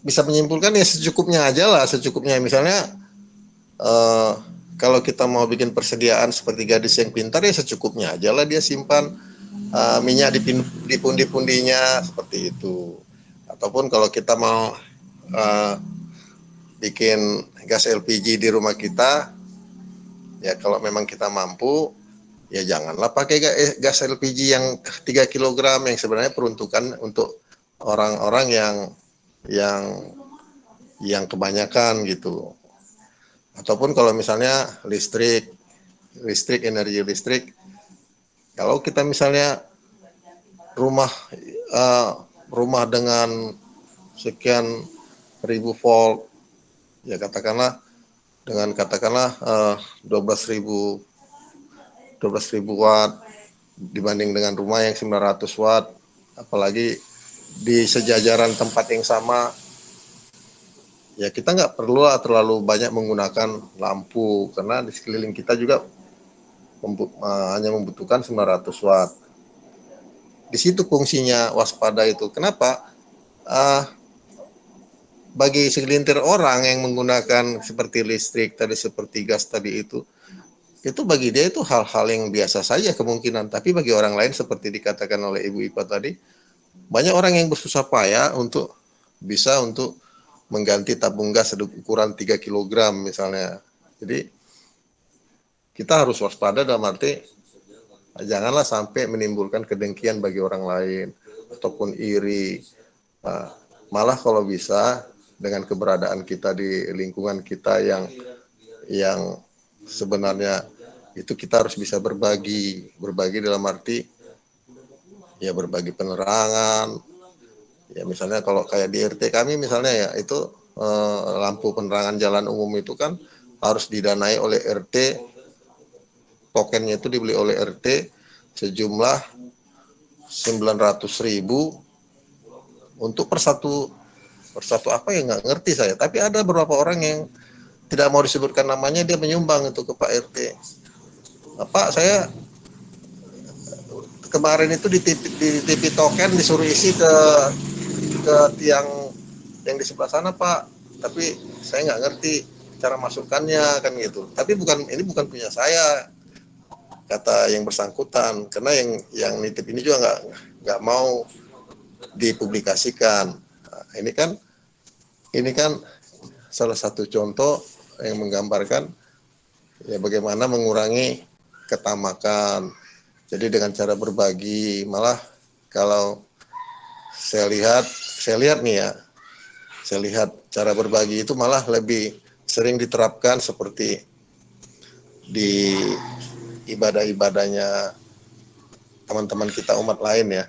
bisa menyimpulkan ya secukupnya aja lah, secukupnya. Misalnya kalau kita mau bikin persediaan seperti gadis yang pintar ya secukupnya aja lah dia simpan minyak di pundi-pundinya seperti itu. Ataupun kalau kita mau bikin gas LPG di rumah kita, ya kalau memang kita mampu, ya janganlah pakai gas LPG yang 3 kg yang sebenarnya peruntukan untuk orang-orang yang kebanyakan gitu. Ataupun kalau misalnya energi listrik, kalau kita misalnya rumah dengan sekian ribu volt, ya katakanlah 12.000 watt dibanding dengan rumah yang 900 watt, apalagi di sejajaran tempat yang sama, ya kita nggak perlu terlalu banyak menggunakan lampu, karena di sekeliling kita juga hanya membutuhkan 900 watt. Di situ fungsinya waspada itu. Kenapa? Bagi segelintir orang yang menggunakan seperti listrik tadi, seperti gas tadi itu, itu bagi dia itu hal-hal yang biasa saja kemungkinan, tapi bagi orang lain seperti dikatakan oleh Ibu Ipa tadi, banyak orang yang bersusah payah untuk bisa untuk mengganti tabung gas ukuran 3 kg misalnya. Jadi kita harus waspada dalam arti janganlah sampai menimbulkan kedengkian bagi orang lain ataupun iri. Malah kalau bisa dengan keberadaan kita di lingkungan kita yang sebenarnya itu kita harus bisa berbagi dalam arti ya berbagi penerangan. Ya misalnya kalau kayak di RT kami misalnya ya itu lampu penerangan jalan umum itu kan harus didanai oleh RT, tokennya itu dibeli oleh RT sejumlah 900.000 untuk per satu apa ya nggak ngerti saya, tapi ada beberapa orang yang tidak mau disebutkan namanya, dia menyumbang itu ke Pak RT. Pak, saya kemarin itu di TV token disuruh isi ke tiang yang di sebelah sana Pak, tapi saya nggak ngerti cara masukkannya kan gitu. Tapi ini bukan punya saya, kata yang bersangkutan, karena yang nitip ini juga nggak mau dipublikasikan. Nah, ini kan salah satu contoh yang menggambarkan ya bagaimana mengurangi ketamakan. Jadi dengan cara berbagi, malah kalau saya lihat nih ya, saya lihat cara berbagi itu malah lebih sering diterapkan seperti di ibadah-ibadahnya teman-teman kita umat lain ya.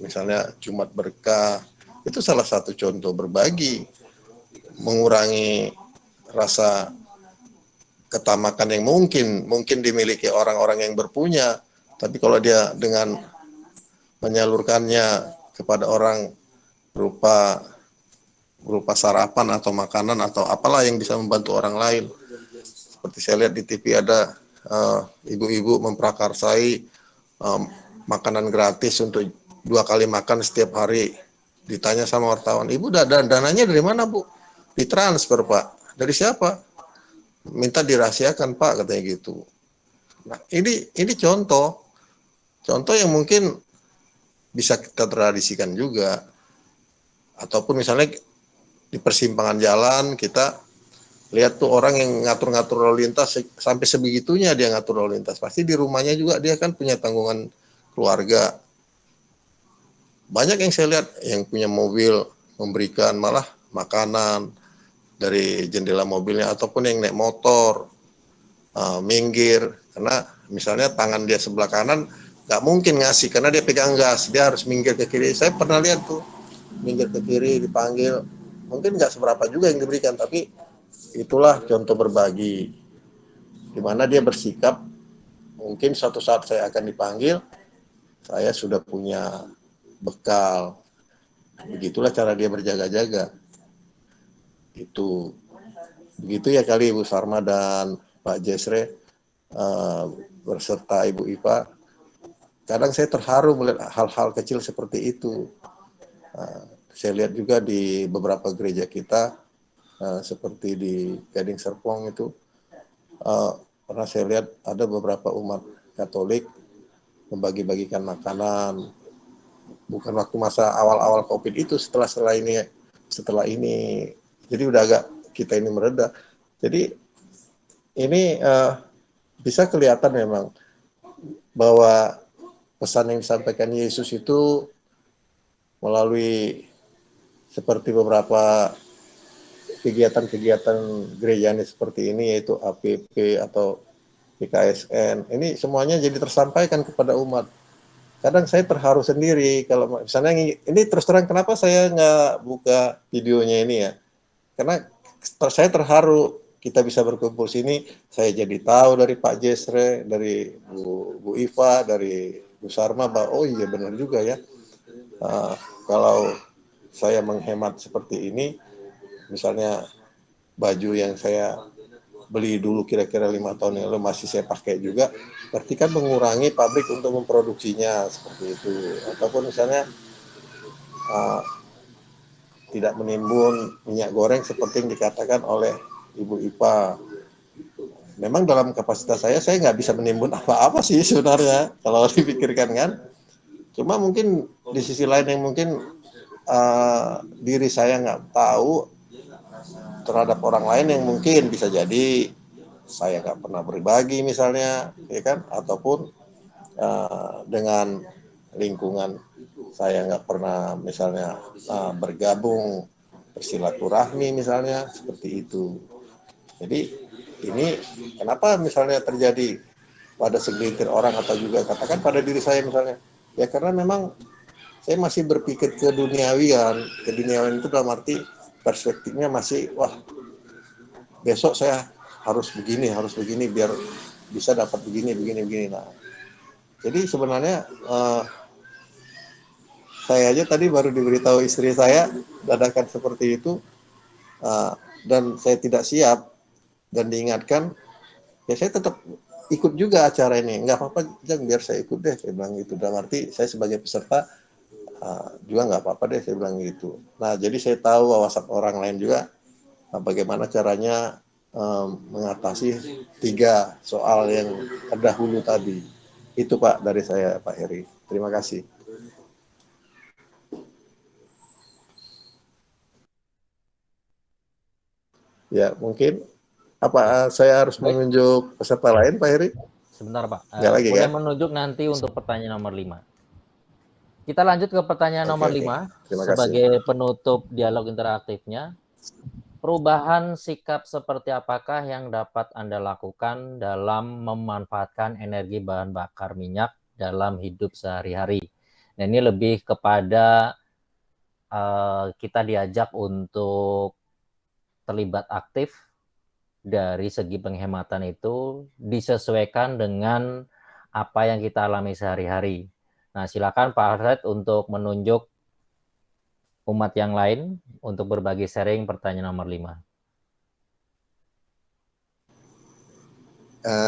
Misalnya Jumat Berkah, itu salah satu contoh berbagi, mengurangi rasa ketamakan yang mungkin dimiliki orang-orang yang berpunya, tapi kalau dia dengan menyalurkannya kepada orang berupa sarapan atau makanan atau apalah yang bisa membantu orang lain. Seperti saya lihat di TV ada ibu-ibu memprakarsai makanan gratis untuk 2 kali makan setiap hari. Ditanya sama wartawan, Ibu dananya dari mana Bu? Ditransfer Pak. Dari siapa? Minta dirahasiakan Pak, katanya gitu. Nah, ini contoh yang mungkin bisa kita tradisikan juga. Ataupun misalnya di persimpangan jalan kita lihat tuh orang yang ngatur-ngatur lalu lintas, sampai sebegitunya dia ngatur lalu lintas. Pasti di rumahnya juga dia kan punya tanggungan keluarga. Banyak yang saya lihat yang punya mobil memberikan malah makanan dari jendela mobilnya, ataupun yang naik motor minggir, karena misalnya tangan dia sebelah kanan nggak mungkin ngasih karena dia pegang gas, dia harus minggir ke kiri. Saya pernah lihat tuh minggir ke kiri dipanggil, mungkin nggak seberapa juga yang diberikan, tapi itulah contoh berbagi di mana dia bersikap mungkin suatu saat saya akan dipanggil, saya sudah punya bekal. Begitulah cara dia berjaga-jaga. Itu begitu ya kali Ibu Sarma dan Pak Jesre berserta Ibu Ipa. Kadang saya terharu melihat hal-hal kecil seperti itu. Saya lihat juga di beberapa gereja kita, seperti di Gading Serpong itu, pernah saya lihat ada beberapa umat Katolik membagi-bagikan makanan. Bukan waktu masa awal-awal COVID itu, setelah ini, jadi udah agak kita ini mereda. Jadi ini bisa kelihatan memang bahwa pesan yang disampaikan Yesus itu melalui seperti beberapa kegiatan-kegiatan gerejanya seperti ini, yaitu APP atau PKSN. Ini semuanya jadi tersampaikan kepada umat. Kadang saya terharu sendiri kalau misalnya ini, terus terang kenapa saya nggak buka videonya ini ya, karena saya terharu kita bisa berkumpul sini. Saya jadi tahu dari Pak Jesre, dari Bu Iva, dari Bu Sarma bahwa oh iya benar juga ya, kalau saya menghemat seperti ini, misalnya baju yang saya beli dulu kira-kira 5 tahun yang lalu masih saya pakai juga, berarti kan mengurangi pabrik untuk memproduksinya seperti itu. Ataupun misalnya tidak menimbun minyak goreng seperti yang dikatakan oleh Ibu Ipa. memang dalam kapasitas saya nggak bisa menimbun apa-apa sih sebenarnya kalau dipikirkan kan. Cuma mungkin di sisi lain yang mungkin diri saya nggak tahu terhadap orang lain yang mungkin bisa jadi saya nggak pernah berbagi misalnya, ya kan, ataupun dengan lingkungan saya nggak pernah misalnya bergabung bersilaturahmi misalnya seperti itu. Jadi ini kenapa misalnya terjadi pada segelintir orang atau juga katakan pada diri saya misalnya, ya karena memang saya masih berpikir ke duniawian itu dalam arti perspektifnya masih wah besok saya harus begini biar bisa dapat begini. Nah, jadi sebenarnya saya aja tadi baru diberitahu istri saya dadakan seperti itu dan saya tidak siap dan diingatkan, ya saya tetap ikut juga acara ini. Nggak apa-apa, Jang, biar saya ikut deh, saya bilang gitu. Dalam arti saya sebagai peserta juga nggak apa-apa deh, saya bilang gitu. Nah, jadi saya tahu wawasan orang lain juga bagaimana caranya mengatasi 3 soal yang terdahulu tadi. Itu Pak dari saya, Pak Heri. Terima kasih. Ya, mungkin apa saya harus menunjuk peserta lain, Pak Heri? Sebentar, Pak. Nggak lagi, boleh kan? menunjuk nanti untuk pertanyaan nomor 5. Kita lanjut ke pertanyaan nomor 5 sebagai penutup dialog interaktifnya. Perubahan sikap seperti apakah yang dapat Anda lakukan dalam memanfaatkan energi bahan bakar minyak dalam hidup sehari-hari? Nah, ini lebih kepada kita diajak untuk terlibat aktif dari segi penghematan itu disesuaikan dengan apa yang kita alami sehari-hari. Nah, silakan Pak Alfred untuk menunjuk umat yang lain untuk berbagi sharing pertanyaan nomor 5.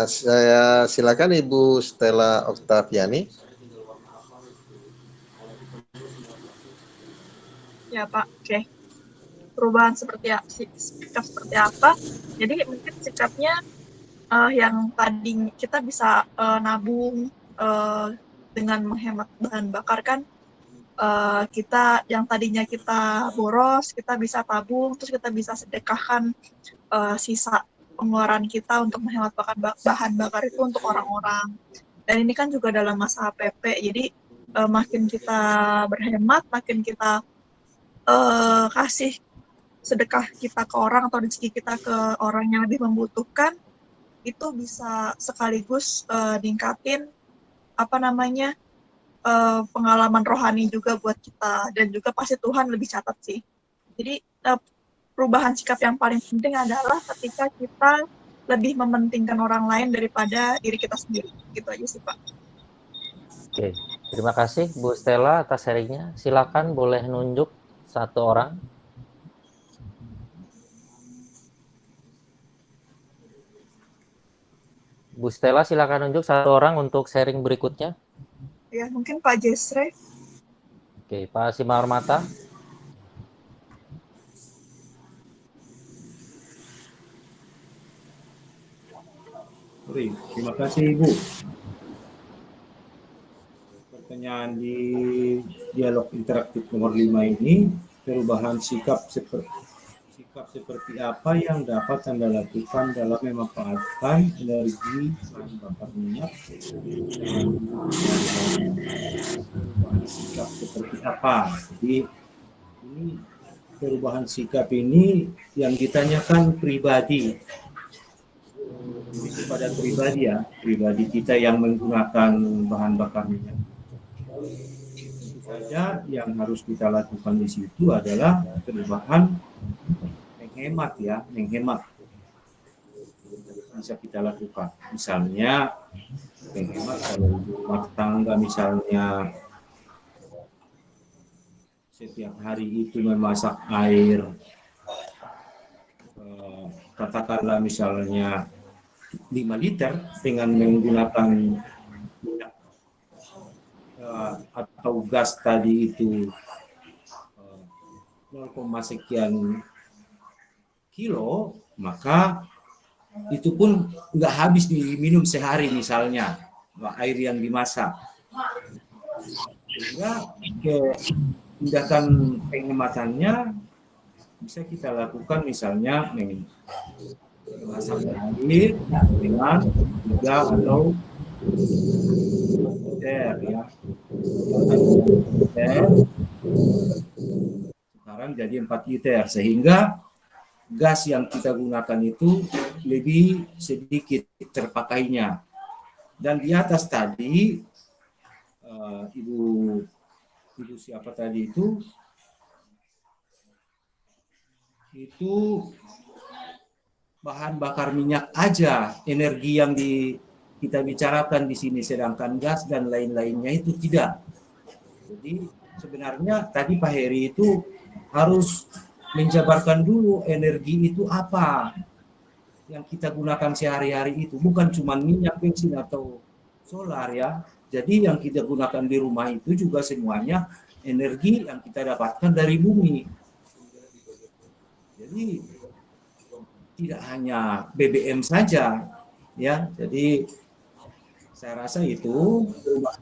Saya silakan Ibu Stella Oktaviani. Ya Pak, oke. Perubahan sikap seperti apa? Jadi mungkin sikapnya yang tadi kita bisa nabung dengan menghemat bahan bakar kan. Kita yang tadinya kita boros, kita bisa tabung, terus kita bisa sedekahkan sisa pengeluaran kita untuk menghemat bahan bakar itu untuk orang-orang. Dan ini kan juga dalam masa HPP, jadi makin kita berhemat, makin kita kasih sedekah kita ke orang atau rezeki kita ke orang yang lebih membutuhkan, itu bisa sekaligus ningkatin pengalaman rohani juga buat kita, dan juga pasti Tuhan lebih catat sih. Jadi perubahan sikap yang paling penting adalah ketika kita lebih mementingkan orang lain daripada diri kita sendiri. Gitu aja sih Pak. Oke, terima kasih Bu Stella atas sharingnya. Silakan boleh nunjuk 1 orang. Bu Stella silakan nunjuk 1 orang untuk sharing berikutnya. Ya, mungkin Pak Jesre. Oke, Pak Simarmata. Terima kasih Ibu. Pertanyaan di dialog interaktif nomor 5 ini, perubahan sikap seperti apa yang dapat Anda lakukan dalam memanfaatkan energi bahan bakar minyak? Perubahan sikap seperti apa? Jadi ini perubahan sikap ini yang ditanyakan pribadi. Jadi kepada pribadi kita yang menggunakan bahan bakar minyak. Tentu saja yang harus kita lakukan di situ adalah perubahan menghemat bisa kita lakukan. Misalnya menghemat kalau rumah tangga misalnya setiap hari itu memasak air katakanlah misalnya 5 liter dengan menggunakan minyak atau gas tadi itu 0, sekian kilo, maka itu pun nggak habis diminum sehari misalnya, air yang dimasak. Sehingga tindakan penghematannya bisa kita lakukan misalnya memasak air dengan 3 atau liter ya. Sekarang jadi 4 liter, sehingga gas yang kita gunakan itu lebih sedikit terpakainya. Dan di atas tadi ibu siapa tadi itu bahan bakar minyak aja energi yang kita bicarakan di sini, sedangkan gas dan lain-lainnya itu tidak. Jadi sebenarnya tadi Pak Heri itu harus menjabarkan dulu energi itu apa yang kita gunakan sehari-hari itu, bukan cuma minyak, bensin atau solar ya. Jadi yang kita gunakan di rumah itu juga semuanya energi yang kita dapatkan dari bumi. Jadi tidak hanya BBM saja ya. Jadi saya rasa itu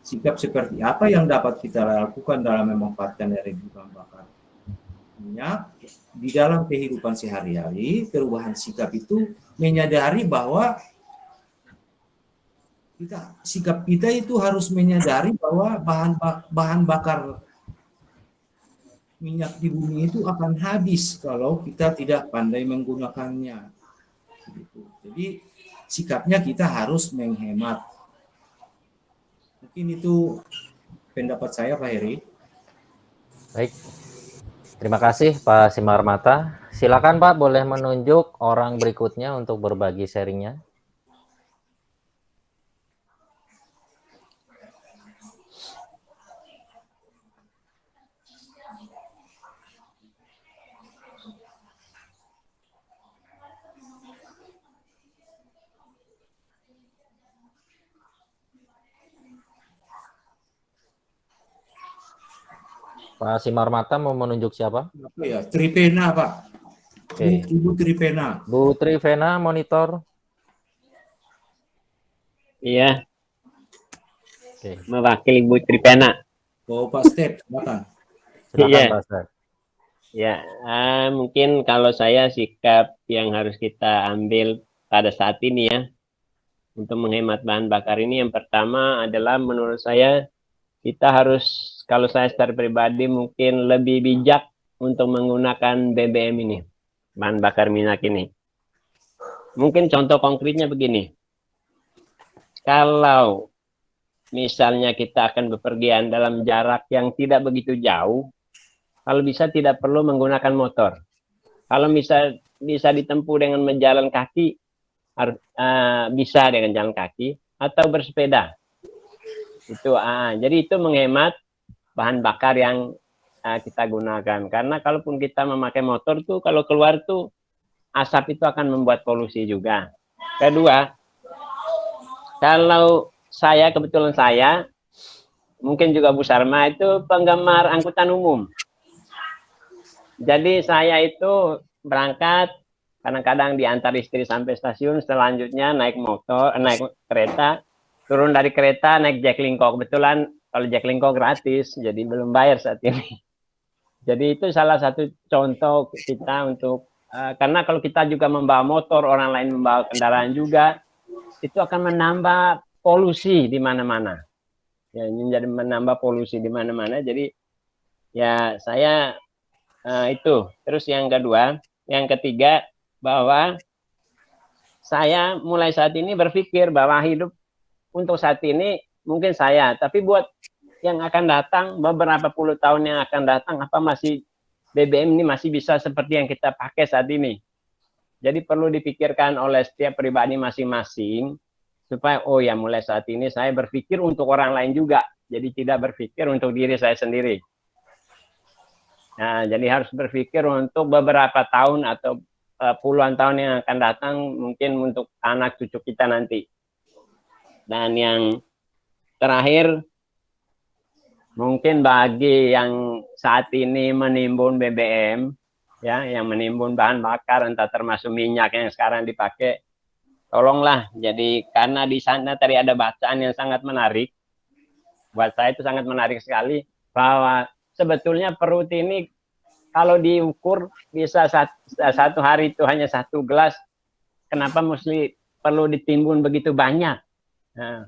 sikap seperti apa yang dapat kita lakukan dalam memanfaatkan energi bahan bakar minyak di dalam kehidupan sehari-hari. Perubahan sikap itu menyadari bahwa sikap kita itu harus menyadari bahwa bahan bakar minyak di bumi itu akan habis kalau kita tidak pandai menggunakannya. Jadi sikapnya kita harus menghemat. Mungkin itu pendapat saya, Pak Heri. Baik, terima kasih Pak Simarmata. Silakan Pak, boleh menunjuk orang berikutnya untuk berbagi sharingnya. Pak Simarmata mau menunjuk siapa? Apa ya? Tripena, Pak. Oke. Ibu Tripena. Bu Trivena, monitor. Iya. Oke. Mewakili Bu Tripena. Oh, Pak Step, silakan. Silakan Iya. Pak Step. Ya, mungkin kalau saya sikap yang harus kita ambil pada saat ini ya, untuk menghemat bahan bakar ini, yang pertama adalah menurut saya kita harus, kalau saya secara pribadi mungkin lebih bijak untuk menggunakan BBM ini, bahan bakar minyak ini. Mungkin contoh konkretnya begini, kalau misalnya kita akan bepergian dalam jarak yang tidak begitu jauh, kalau bisa tidak perlu menggunakan motor. Kalau bisa ditempuh dengan menjalan kaki, bisa dengan jalan kaki atau bersepeda. Jadi itu menghemat bahan bakar yang kita gunakan. Karena kalaupun kita memakai motor tuh, kalau keluar tuh asap itu akan membuat polusi juga. Kedua, kalau kebetulan saya, mungkin juga Bu Sarma itu penggemar angkutan umum. Jadi saya itu berangkat, kadang-kadang diantar istri sampai stasiun, selanjutnya naik kereta, turun dari kereta naik Jaklingko. Kebetulan kalau Jaklingko gratis, jadi belum bayar saat ini. Jadi itu salah satu contoh kita untuk, karena kalau kita juga membawa motor, orang lain membawa kendaraan juga, itu akan menambah polusi di mana-mana. Ya, menjadi menambah polusi di mana-mana. Jadi ya saya itu. Terus yang ketiga, bahwa saya mulai saat ini berpikir bahwa hidup untuk saat ini mungkin tapi buat yang akan datang, beberapa puluh tahun yang akan datang, apa masih BBM ini masih bisa seperti yang kita pakai saat ini. Jadi perlu dipikirkan oleh setiap pribadi masing-masing, supaya mulai saat ini saya berpikir untuk orang lain juga. Jadi tidak berpikir untuk diri saya sendiri. Nah, jadi harus berpikir untuk beberapa tahun atau puluhan tahun yang akan datang, mungkin untuk anak cucu kita nanti. Dan yang terakhir, mungkin bagi yang saat ini menimbun BBM, ya, yang menimbun bahan bakar, entah termasuk minyak yang sekarang dipakai, tolonglah. Jadi karena di sana tadi ada bacaan yang sangat menarik, buat saya itu sangat menarik sekali, bahwa sebetulnya perut ini kalau diukur bisa satu hari itu hanya 1 gelas, kenapa mesti perlu ditimbun begitu banyak? Nah,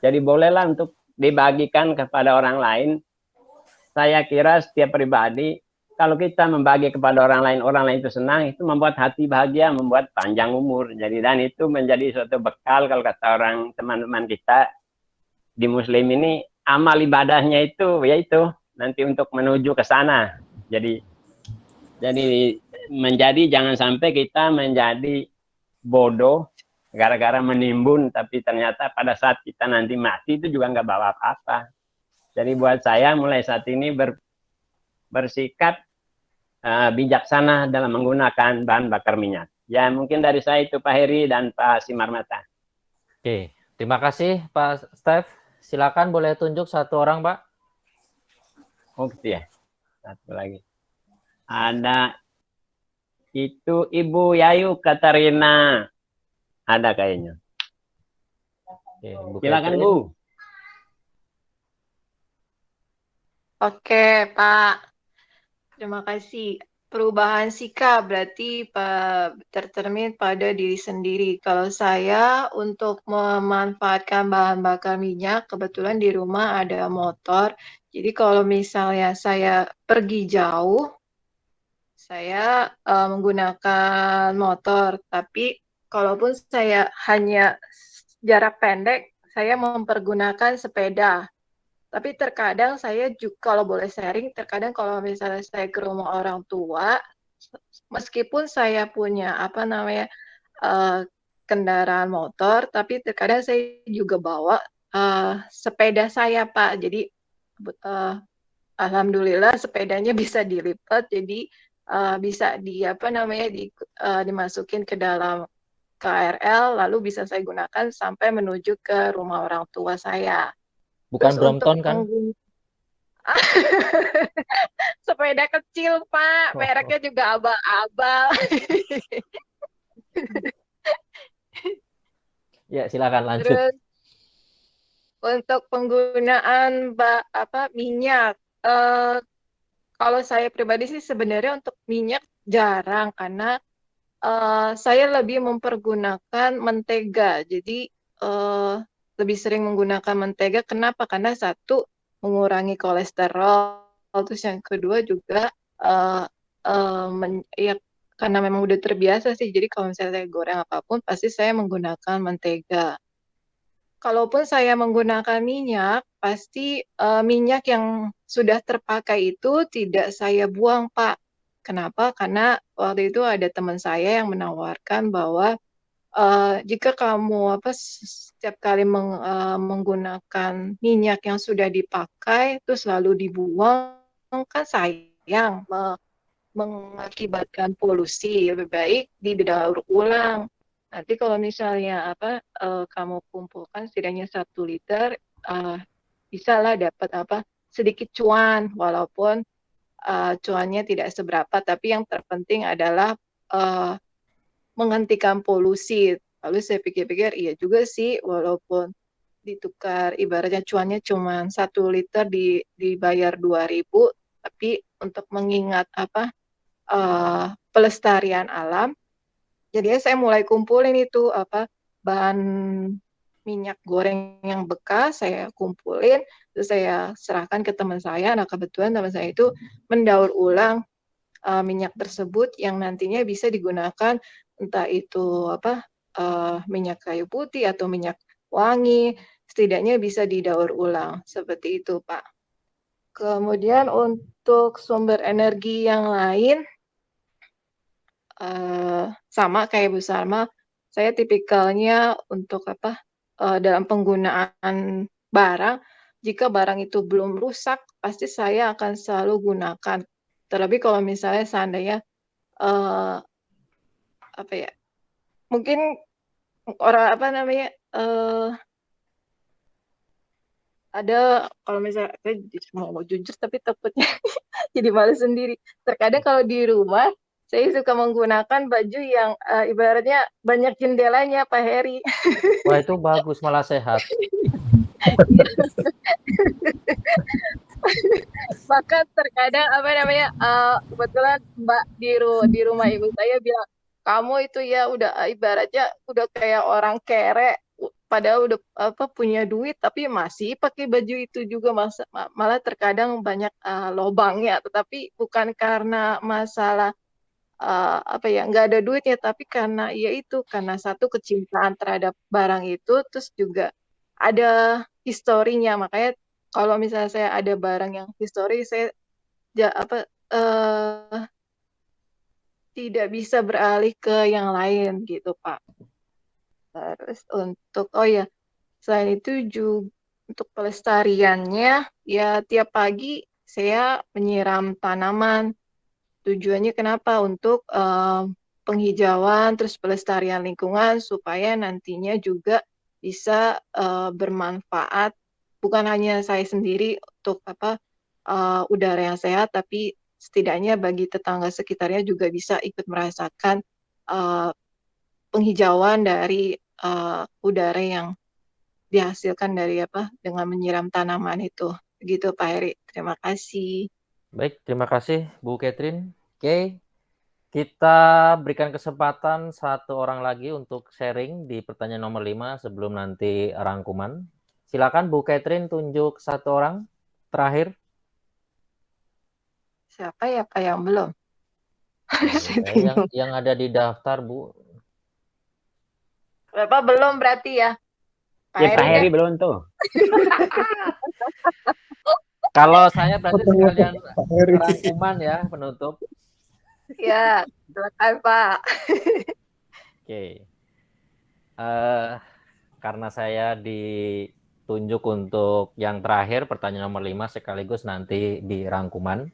jadi bolehlah untuk dibagikan kepada orang lain. Saya kira setiap pribadi, kalau kita membagi kepada orang lain itu senang, itu membuat hati bahagia, membuat panjang umur. Jadi dan itu menjadi suatu bekal kalau kata orang teman-teman kita di Muslim ini, amal ibadahnya itu yaitu nanti untuk menuju ke sana. Jadi menjadi jangan sampai kita menjadi bodoh gara-gara menimbun, tapi ternyata pada saat kita nanti mati itu juga nggak bawa apa-apa. Jadi buat saya mulai saat ini bersikap bijaksana dalam menggunakan bahan bakar minyak. Ya mungkin dari saya itu Pak Heri dan Pak Simarmata. Oke, terima kasih Pak Steph. Silakan boleh tunjuk satu orang, Pak. Oh gitu ya. Satu lagi. Ada itu Ibu Yayu Katarina. Ada kayaknya. Oke, Bu Silakan Catherine. Bu. Oke, Pak. Terima kasih. Perubahan sikap berarti tercermin pada diri sendiri. Kalau saya untuk memanfaatkan bahan bakar minyak, kebetulan di rumah ada motor. Jadi kalau misalnya saya pergi jauh, saya menggunakan motor. Tapi kalaupun saya hanya jarak pendek, saya mempergunakan sepeda. Tapi terkadang saya juga kalau boleh sharing, terkadang kalau misalnya saya ke rumah orang tua, meskipun saya punya kendaraan motor, tapi terkadang saya juga bawa sepeda saya, Pak. Jadi alhamdulillah sepedanya bisa dilipat, jadi bisa dimasukin ke dalam KRL, lalu bisa saya gunakan sampai menuju ke rumah orang tua saya. Bukan Terus untuk Brompton kan? sepeda kecil, Pak. Mereknya juga abal-abal. Ya, silakan lanjut. Terus untuk penggunaan minyak, kalau saya pribadi sih sebenarnya untuk minyak jarang karena saya lebih mempergunakan mentega. Jadi lebih sering menggunakan mentega. Kenapa? Karena satu mengurangi kolesterol. Terus yang kedua juga ya karena memang udah terbiasa sih. Jadi kalau misalnya saya goreng apapun, pasti saya menggunakan mentega. Kalaupun saya menggunakan minyak, pasti minyak yang sudah terpakai itu tidak saya buang, Pak. Kenapa? Karena waktu itu ada teman saya yang menawarkan bahwa jika kamu setiap kali menggunakan minyak yang sudah dipakai, terus lalu dibuang, kan sayang, mengakibatkan polusi. Lebih baik didaur ulang. Nanti kalau misalnya kamu kumpulkan setidaknya 1 liter, bisa lah dapat sedikit cuan, walaupun cuannya tidak seberapa, tapi yang terpenting adalah menghentikan polusi. Lalu saya pikir-pikir, iya juga sih, walaupun ditukar ibaratnya cuannya cuma 1 liter dibayar 2.000, tapi untuk mengingat pelestarian alam, jadinya saya mulai kumpulin itu bahan minyak goreng yang bekas, saya kumpulin, terus saya serahkan ke teman saya. Nah kebetulan teman saya itu mendaur ulang minyak tersebut yang nantinya bisa digunakan entah itu minyak kayu putih atau minyak wangi, setidaknya bisa didaur ulang seperti itu, Pak. Kemudian untuk sumber energi yang lain, sama kayak Bu Salma, saya tipikalnya untuk dalam penggunaan barang, jika barang itu belum rusak, pasti saya akan selalu gunakan. Terlebih kalau misalnya seandainya mungkin orang ada, kalau misalnya saya mau jujur tapi takutnya jadi malu sendiri. Terkadang kalau di rumah Saya suka menggunakan baju yang ibaratnya banyak jendelanya, Pak Heri. Wah, itu bagus, malah sehat. Bahkan terkadang kebetulan Mbak di rumah ibu saya bilang, kamu itu ya udah ibaratnya udah kayak orang kere, padahal udah punya duit tapi masih pakai baju itu juga, malah terkadang banyak lobangnya, tetapi bukan karena masalah nggak ada duitnya, tapi karena ya itu, karena satu kecintaan terhadap barang itu, terus juga ada historinya. Makanya kalau misalnya saya ada barang yang histori, saya eh, tidak bisa beralih ke yang lain gitu, Pak. Terus selain itu juga untuk pelestariannya, ya tiap pagi saya menyiram tanaman. Tujuannya kenapa? Untuk penghijauan, terus pelestarian lingkungan, supaya nantinya juga bisa bermanfaat, bukan hanya saya sendiri untuk udara yang sehat, tapi setidaknya bagi tetangga sekitarnya juga bisa ikut merasakan uh, penghijauan dari udara yang dihasilkan dari dengan menyiram tanaman itu. Begitu Pak Heri. Terima kasih. Baik, terima kasih Bu Catherine. Oke, kita berikan kesempatan satu orang lagi untuk sharing di pertanyaan nomor 5 sebelum nanti rangkuman. Silakan Bu Catherine, tunjuk satu orang terakhir. Siapa ya Pak yang belum? Yang ada di daftar, Bu. Bapak belum berarti ya? Ya, Pak Heri belum tuh. Kalau saya berarti sekalian rangkuman ya, penutup. Ya, silakan Pak. Oke. Karena saya ditunjuk untuk yang terakhir, pertanyaan nomor 5 sekaligus nanti di rangkuman.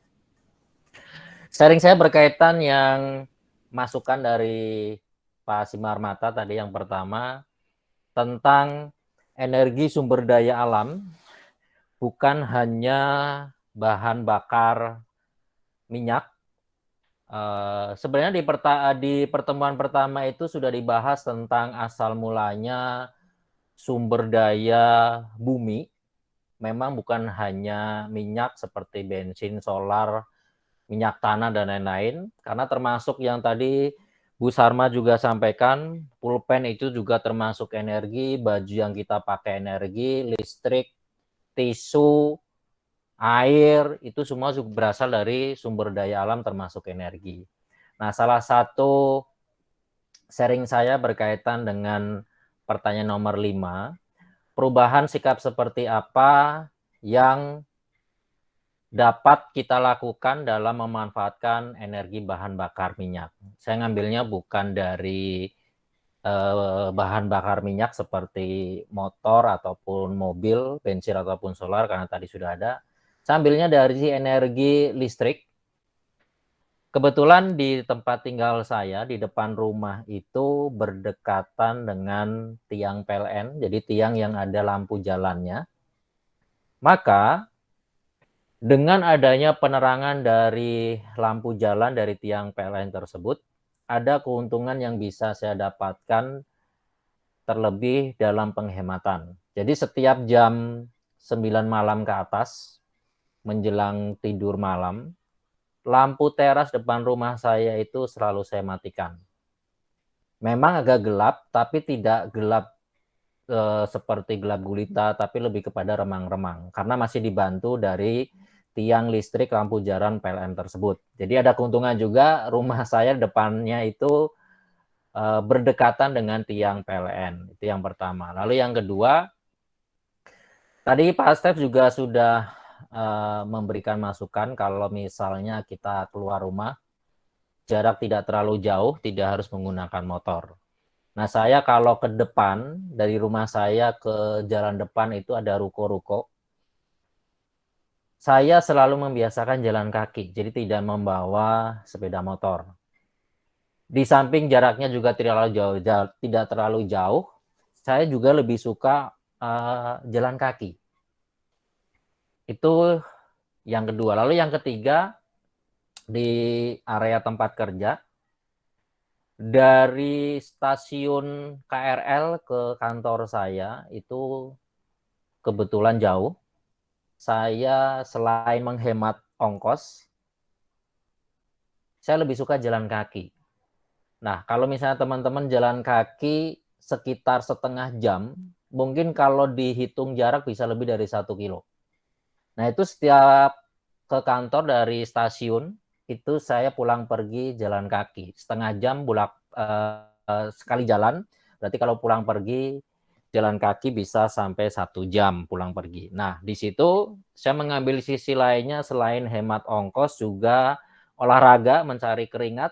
Sharing saya berkaitan yang masukan dari Pak Simarmata tadi yang pertama tentang energi sumber daya alam bukan hanya bahan bakar minyak. Sebenarnya di pertemuan pertama itu sudah dibahas tentang asal mulanya sumber daya bumi. Memang bukan hanya minyak seperti bensin, solar, minyak tanah, dan lain-lain. Karena termasuk yang tadi Bu Sarma juga sampaikan, pulpen itu juga termasuk energi, baju yang kita pakai energi, listrik, tisu, air, itu semua juga berasal dari sumber daya alam termasuk energi. Nah, salah satu sharing saya berkaitan dengan pertanyaan nomor 5, perubahan sikap seperti apa yang dapat kita lakukan dalam memanfaatkan energi bahan bakar minyak. Saya ngambilnya bukan dari bahan bakar minyak seperti motor ataupun mobil, bensin ataupun solar karena tadi sudah ada. Saya ambilnya dari energi listrik. Kebetulan di tempat tinggal saya, di depan rumah itu berdekatan dengan tiang PLN, jadi tiang yang ada lampu jalannya. Maka dengan adanya penerangan dari lampu jalan dari tiang PLN tersebut, ada keuntungan yang bisa saya dapatkan terlebih dalam penghematan. Jadi setiap jam 9 malam ke atas, menjelang tidur malam, lampu teras depan rumah saya itu selalu saya matikan. Memang agak gelap, tapi tidak gelap seperti gelap gulita, tapi lebih kepada remang-remang. Karena masih dibantu dari tiang listrik lampu jalan PLN tersebut. Jadi ada keuntungan juga, rumah saya depannya itu berdekatan dengan tiang PLN. Itu yang pertama. Lalu yang kedua, tadi Pak Stef juga sudah memberikan masukan kalau misalnya kita keluar rumah, jarak tidak terlalu jauh, tidak harus menggunakan motor. Nah, saya kalau ke depan, dari rumah saya ke jalan depan itu ada ruko-ruko. Saya selalu membiasakan jalan kaki, jadi tidak membawa sepeda motor. Di samping jaraknya juga tidak terlalu jauh, saya juga lebih suka jalan kaki. Itu yang kedua. Lalu yang ketiga, di area tempat kerja, Dari stasiun KRL ke kantor saya itu kebetulan jauh. Saya selain menghemat ongkos, saya lebih suka jalan kaki. Nah, kalau misalnya teman-teman jalan kaki sekitar setengah jam, mungkin kalau dihitung jarak bisa lebih dari 1 kilo. Nah, itu setiap ke kantor dari stasiun, itu saya pulang pergi jalan kaki. Setengah jam sekali jalan, berarti kalau pulang pergi jalan kaki bisa sampai 1 jam pulang pergi. Nah, di situ saya mengambil sisi lainnya selain hemat ongkos juga olahraga, mencari keringat,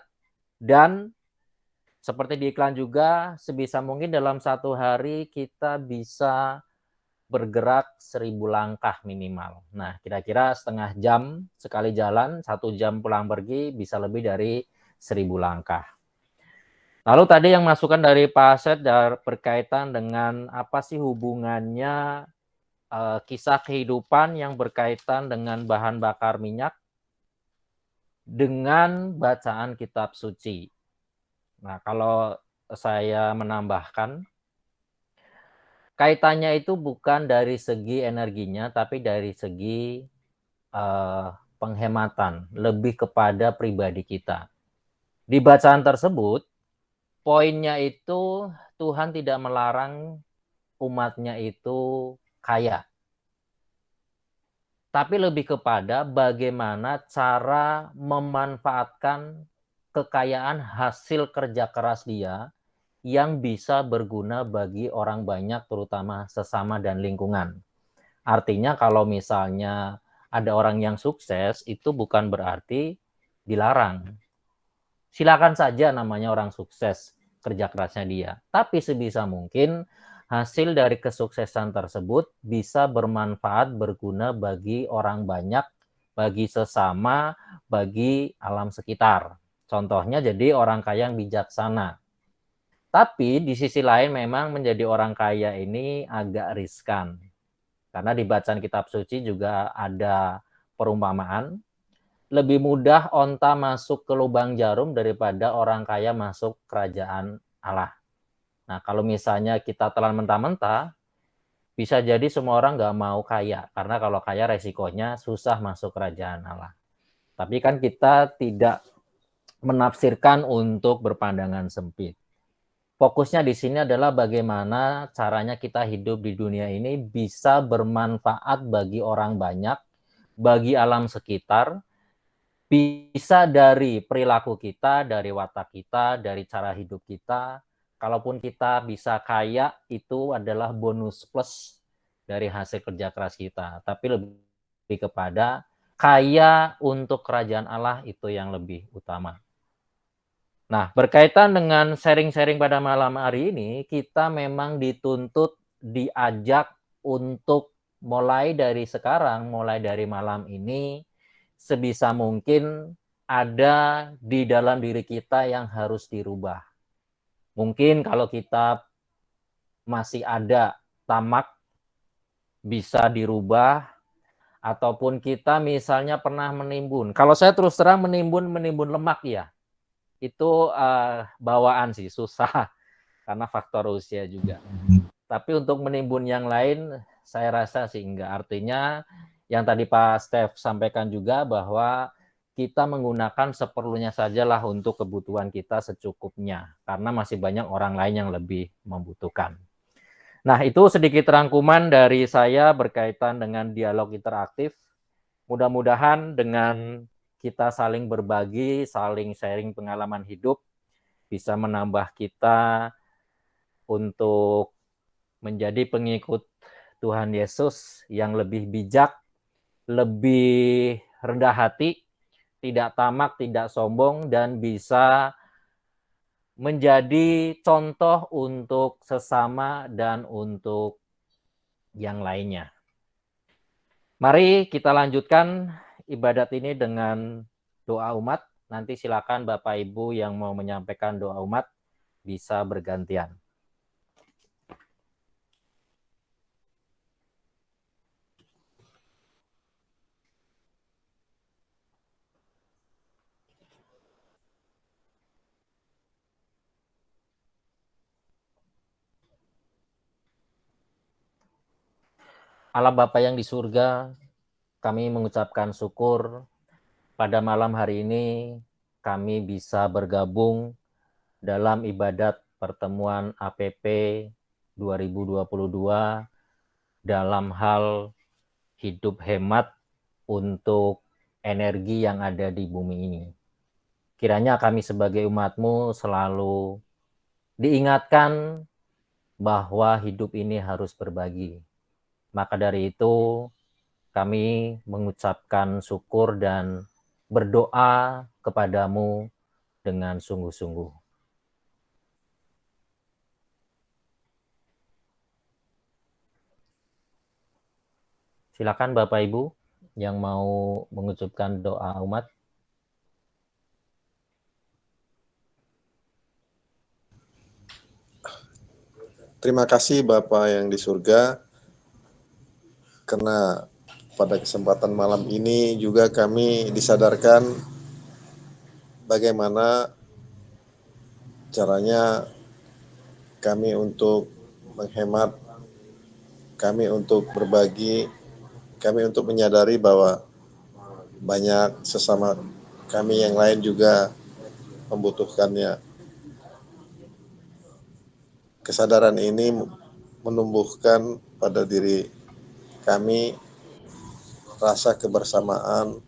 dan seperti di iklan juga, sebisa mungkin dalam 1 hari kita bisa bergerak 1.000 langkah minimal. Nah, kira-kira setengah jam sekali jalan, 1 jam pulang pergi, bisa lebih dari 1.000 langkah. Lalu tadi yang masukan dari Pak Asep berkaitan dengan apa sih hubungannya kisah kehidupan yang berkaitan dengan bahan bakar minyak dengan bacaan kitab suci. Nah, kalau saya menambahkan, kaitannya itu bukan dari segi energinya, tapi dari segi penghematan, lebih kepada pribadi kita. Di bacaan tersebut, poinnya itu Tuhan tidak melarang umatnya itu kaya, tapi lebih kepada bagaimana cara memanfaatkan kekayaan hasil kerja keras dia yang bisa berguna bagi orang banyak, terutama sesama dan lingkungan. Artinya kalau misalnya ada orang yang sukses, itu bukan berarti dilarang. Silakan saja namanya orang sukses, kerja kerasnya dia. Tapi sebisa mungkin hasil dari kesuksesan tersebut bisa bermanfaat, berguna bagi orang banyak, bagi sesama, bagi alam sekitar. Contohnya jadi orang kaya yang bijaksana. Tapi di sisi lain memang menjadi orang kaya ini agak riskan. Karena di bacaan kitab suci juga ada perumpamaan, lebih mudah onta masuk ke lubang jarum daripada orang kaya masuk kerajaan Allah. Nah, kalau misalnya kita telan mentah-mentah, bisa jadi semua orang nggak mau kaya. Karena kalau kaya resikonya susah masuk kerajaan Allah. Tapi kan kita tidak menafsirkan untuk berpandangan sempit. Fokusnya di sini adalah bagaimana caranya kita hidup di dunia ini bisa bermanfaat bagi orang banyak, bagi alam sekitar, bisa dari perilaku kita, dari watak kita, dari cara hidup kita. Kalaupun kita bisa kaya, itu adalah bonus plus dari hasil kerja keras kita. Tapi lebih kepada kaya untuk kerajaan Allah itu yang lebih utama. Nah, berkaitan dengan sharing-sharing pada malam hari ini, kita memang dituntut, diajak untuk mulai dari sekarang, mulai dari malam ini, sebisa mungkin ada di dalam diri kita yang harus dirubah. Mungkin kalau kita masih ada tamak, bisa dirubah, ataupun kita misalnya pernah menimbun. Kalau saya terus terang menimbun lemak ya, itu bawaan sih, susah karena faktor usia juga. Tapi untuk menimbun yang lain, saya rasa sih enggak. Artinya yang tadi Pak Steph sampaikan juga bahwa kita menggunakan seperlunya sajalah untuk kebutuhan kita secukupnya. Karena masih banyak orang lain yang lebih membutuhkan. Nah, itu sedikit rangkuman dari saya berkaitan dengan dialog interaktif. Mudah-mudahan dengan kita saling berbagi, saling sharing pengalaman hidup, bisa menambah kita untuk menjadi pengikut Tuhan Yesus yang lebih bijak, lebih rendah hati, tidak tamak, tidak sombong, dan bisa menjadi contoh untuk sesama dan untuk yang lainnya. Mari kita lanjutkan ibadat ini dengan doa umat. Nanti silakan Bapak Ibu yang mau menyampaikan doa umat bisa bergantian. Allah Bapa yang di surga, kami mengucapkan syukur pada malam hari ini kami bisa bergabung dalam ibadat pertemuan APP 2022 dalam hal hidup hemat untuk energi yang ada di bumi ini. Kiranya kami sebagai umat-Mu selalu diingatkan bahwa hidup ini harus berbagi. Maka dari itu, kami mengucapkan syukur dan berdoa kepadamu dengan sungguh-sungguh. Silakan Bapak Ibu yang mau mengucapkan doa umat. Terima kasih Bapak yang di surga, karena pada kesempatan malam ini juga kami disadarkan bagaimana caranya kami untuk menghemat, kami untuk berbagi, kami untuk menyadari bahwa banyak sesama kami yang lain juga membutuhkannya. Kesadaran ini menumbuhkan pada diri kami rasa kebersamaan,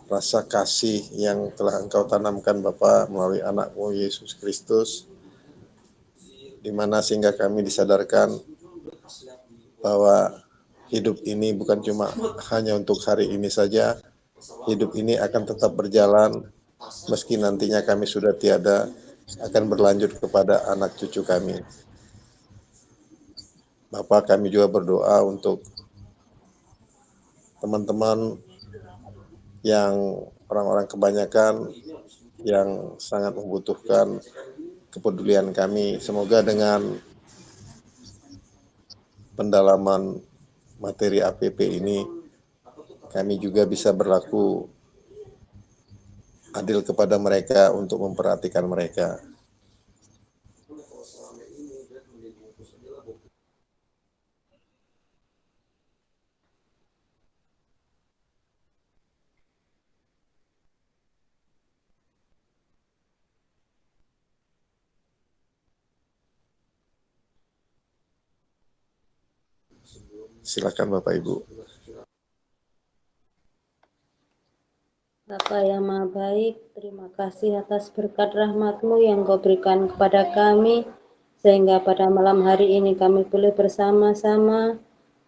rasa kasih yang telah Engkau tanamkan Bapa melalui anak-Mu Yesus Kristus, di mana sehingga kami disadarkan bahwa hidup ini bukan cuma hanya untuk hari ini saja, hidup ini akan tetap berjalan meski nantinya kami sudah tiada, akan berlanjut kepada anak cucu kami. Bapak, kami juga berdoa untuk teman-teman yang orang-orang kebanyakan yang sangat membutuhkan kepedulian kami. Semoga dengan pendalaman materi APP ini, kami juga bisa berlaku adil kepada mereka untuk memperhatikan mereka. Silakan Bapak Ibu. Bapa yang Maha Baik, terima kasih atas berkat rahmat-Mu yang Kau berikan kepada kami, sehingga pada malam hari ini kami boleh bersama-sama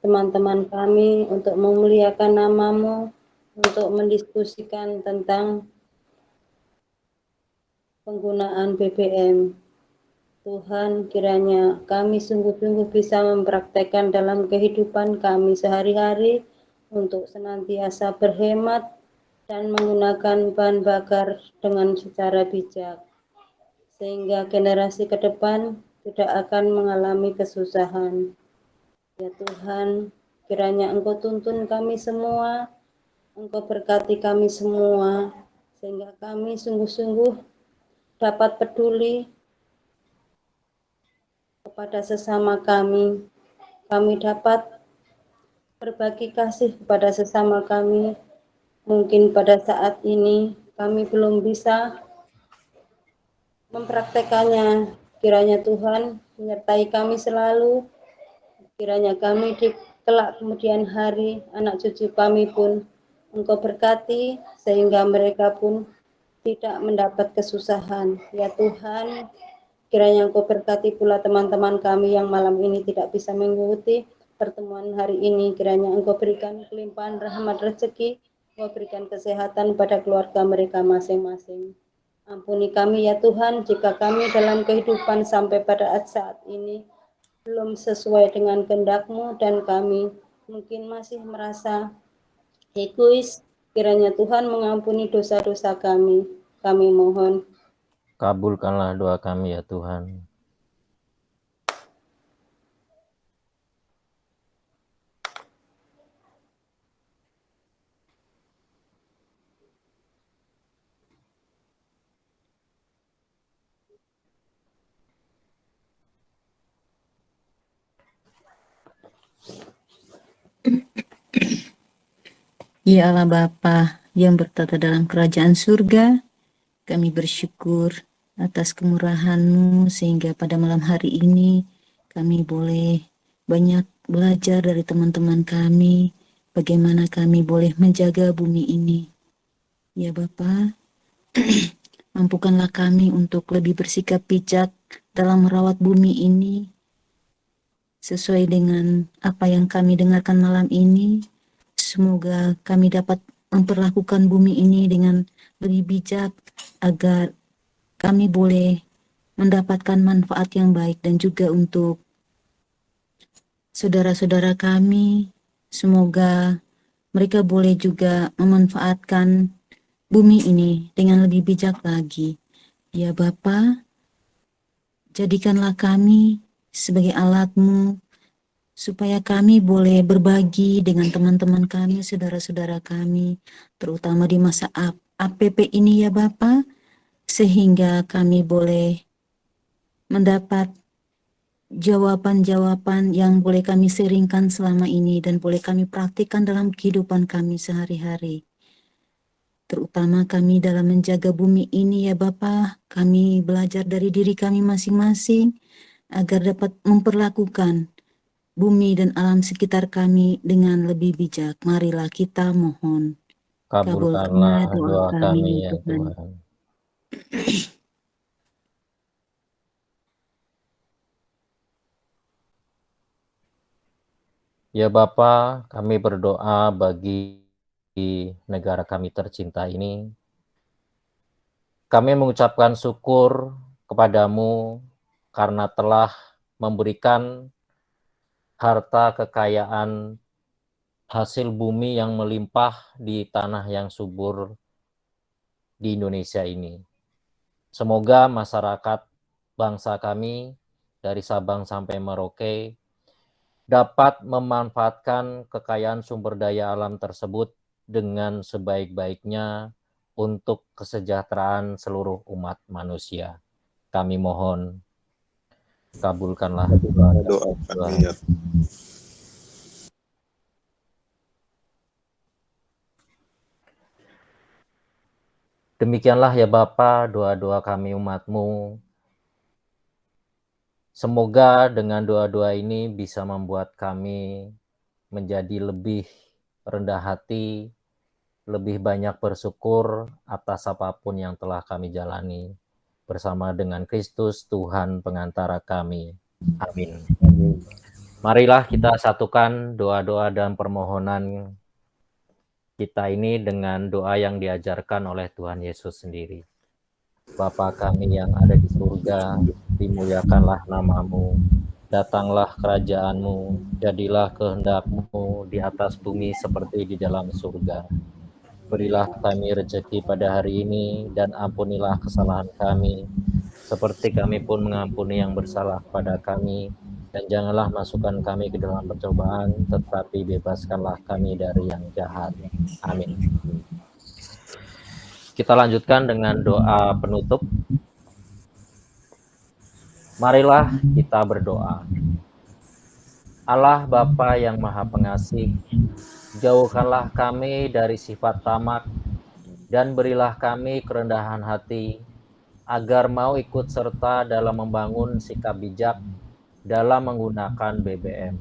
teman-teman kami untuk memuliakan nama-Mu, untuk mendiskusikan tentang penggunaan BBM. Tuhan, kiranya kami sungguh-sungguh bisa mempraktekkan dalam kehidupan kami sehari-hari untuk senantiasa berhemat dan menggunakan bahan bakar dengan secara bijak, sehingga generasi ke depan tidak akan mengalami kesusahan. Ya Tuhan, kiranya Engkau tuntun kami semua, Engkau berkati kami semua, sehingga kami sungguh-sungguh dapat peduli kepada sesama kami dapat berbagi kasih kepada sesama kami. Mungkin pada saat ini kami belum bisa mempraktekannya. Kiranya Tuhan menyertai kami selalu. Kiranya kami di kelak kemudian hari, anak cucu kami pun Engkau berkati, sehingga mereka pun tidak mendapat kesusahan. Ya Tuhan, kiranya Engkau berkati pula teman-teman kami yang malam ini tidak bisa mengikuti pertemuan hari ini. Kiranya Engkau berikan kelimpahan rahmat rezeki, Engkau berikan kesehatan pada keluarga mereka masing-masing. Ampuni kami ya Tuhan, jika kami dalam kehidupan sampai pada saat ini belum sesuai dengan kehendak-Mu dan kami mungkin masih merasa egois. Kiranya Tuhan mengampuni dosa-dosa kami. Kami mohon. Kabulkanlah doa kami ya Tuhan. Ya Allah Bapa yang bertata dalam kerajaan surga, kami bersyukur atas kemurahan-Mu sehingga pada malam hari ini kami boleh banyak belajar dari teman-teman kami, bagaimana kami boleh menjaga bumi ini. Ya Bapa, mampukanlah kami untuk lebih bersikap bijak dalam merawat bumi ini, sesuai dengan apa yang kami dengarkan malam ini. Semoga kami dapat memperlakukan bumi ini dengan lebih bijak agar kami boleh mendapatkan manfaat yang baik, dan juga untuk saudara-saudara kami, semoga mereka boleh juga memanfaatkan bumi ini dengan lebih bijak lagi. Ya Bapa, jadikanlah kami sebagai alat-Mu supaya kami boleh berbagi dengan teman-teman kami, saudara-saudara kami, terutama di masa APP ini ya Bapa, sehingga kami boleh mendapat jawaban-jawaban yang boleh kami sharingkan selama ini dan boleh kami praktikkan dalam kehidupan kami sehari-hari. Terutama kami dalam menjaga bumi ini ya Bapa, kami belajar dari diri kami masing-masing agar dapat memperlakukan bumi dan alam sekitar kami dengan lebih bijak. Marilah kita mohon. Kabulkanlah Kabulkanlah doa doa kami kami ya ya Tuhan. Tuhan. Ya Bapa, kami berdoa bagi negara kami tercinta ini. Kami mengucapkan syukur kepadamu karena telah memberikan harta kekayaan hasil bumi yang melimpah di tanah yang subur di Indonesia ini. Semoga masyarakat bangsa kami dari Sabang sampai Merauke dapat memanfaatkan kekayaan sumber daya alam tersebut dengan sebaik-baiknya untuk kesejahteraan seluruh umat manusia. Kami mohon, kabulkanlah Doa kami ya. Demikianlah ya Bapa, doa-doa kami umat-Mu. Semoga dengan doa-doa ini bisa membuat kami menjadi lebih rendah hati, lebih banyak bersyukur atas apapun yang telah kami jalani bersama dengan Kristus, Tuhan pengantara kami. Amin. Marilah kita satukan doa-doa dan permohonan kita ini dengan doa yang diajarkan oleh Tuhan Yesus sendiri. Bapa kami yang ada di surga, dimuliakanlah nama-Mu, datanglah kerajaan-Mu, jadilah kehendak-Mu di atas bumi seperti di dalam surga. Berilah kami rezeki pada hari ini, dan ampunilah kesalahan kami, seperti kami pun mengampuni yang bersalah pada kami, dan janganlah masukkan kami ke dalam percobaan, tetapi bebaskanlah kami dari yang jahat. Amin. Kita lanjutkan dengan doa penutup. Marilah kita berdoa. Allah Bapa yang Maha Pengasih, jauhkanlah kami dari sifat tamak, dan berilah kami kerendahan hati, agar mau ikut serta dalam membangun sikap bijak dalam menggunakan BBM.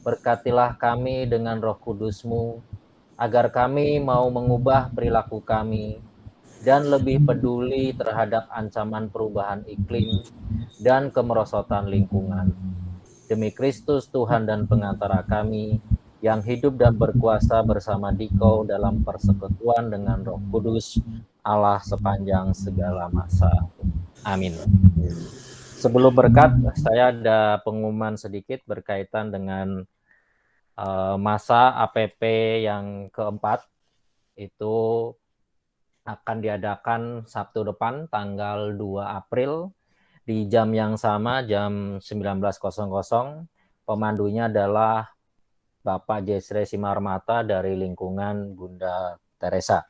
Berkatilah kami dengan Roh Kudus-Mu, agar kami mau mengubah perilaku kami, dan lebih peduli terhadap ancaman perubahan iklim dan kemerosotan lingkungan. Demi Kristus Tuhan dan pengantara kami, yang hidup dan berkuasa bersama Dikau dalam persekutuan dengan Roh Kudus, Allah sepanjang segala masa. Amin. Sebelum berkat, saya ada pengumuman sedikit berkaitan dengan masa APP yang keempat. Itu akan diadakan Sabtu depan, tanggal 2 April, di jam yang sama, jam 19.00. Pemandunya adalah Bapak Jesre Simarmata dari lingkungan Bunda Teresa.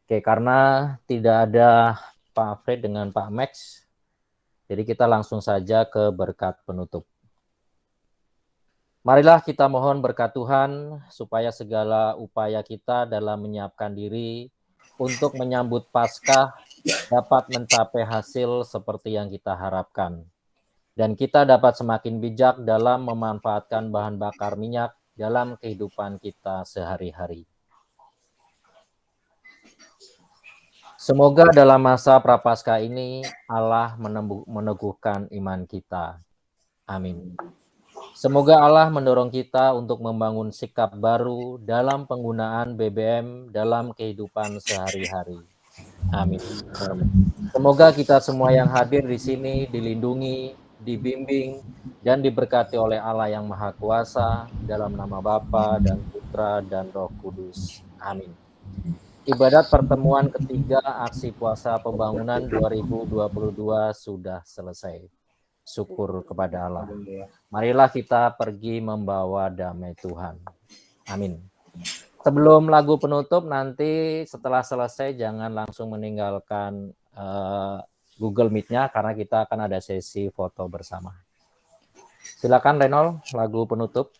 Oke, karena tidak ada Pak Fred dengan Pak Max, jadi kita langsung saja ke berkat penutup. Marilah kita mohon berkat Tuhan supaya segala upaya kita dalam menyiapkan diri untuk menyambut Paskah dapat mencapai hasil seperti yang kita harapkan. Dan kita dapat semakin bijak dalam memanfaatkan bahan bakar minyak dalam kehidupan kita sehari-hari. Semoga dalam masa Prapaskah ini Allah meneguhkan iman kita. Amin. Semoga Allah mendorong kita untuk membangun sikap baru dalam penggunaan BBM dalam kehidupan sehari-hari. Amin. Semoga kita semua yang hadir di sini dilindungi, dibimbing, dan diberkati oleh Allah yang Maha Kuasa dalam nama Bapa dan Putra dan Roh Kudus. Amin. Ibadat pertemuan ketiga aksi puasa pembangunan 2022 sudah selesai. Syukur kepada Allah. Marilah kita pergi membawa damai Tuhan. Amin. Sebelum lagu penutup, nanti setelah selesai jangan langsung meninggalkan Google Meet-nya karena kita akan ada sesi foto bersama. Silakan Renol, lagu penutup.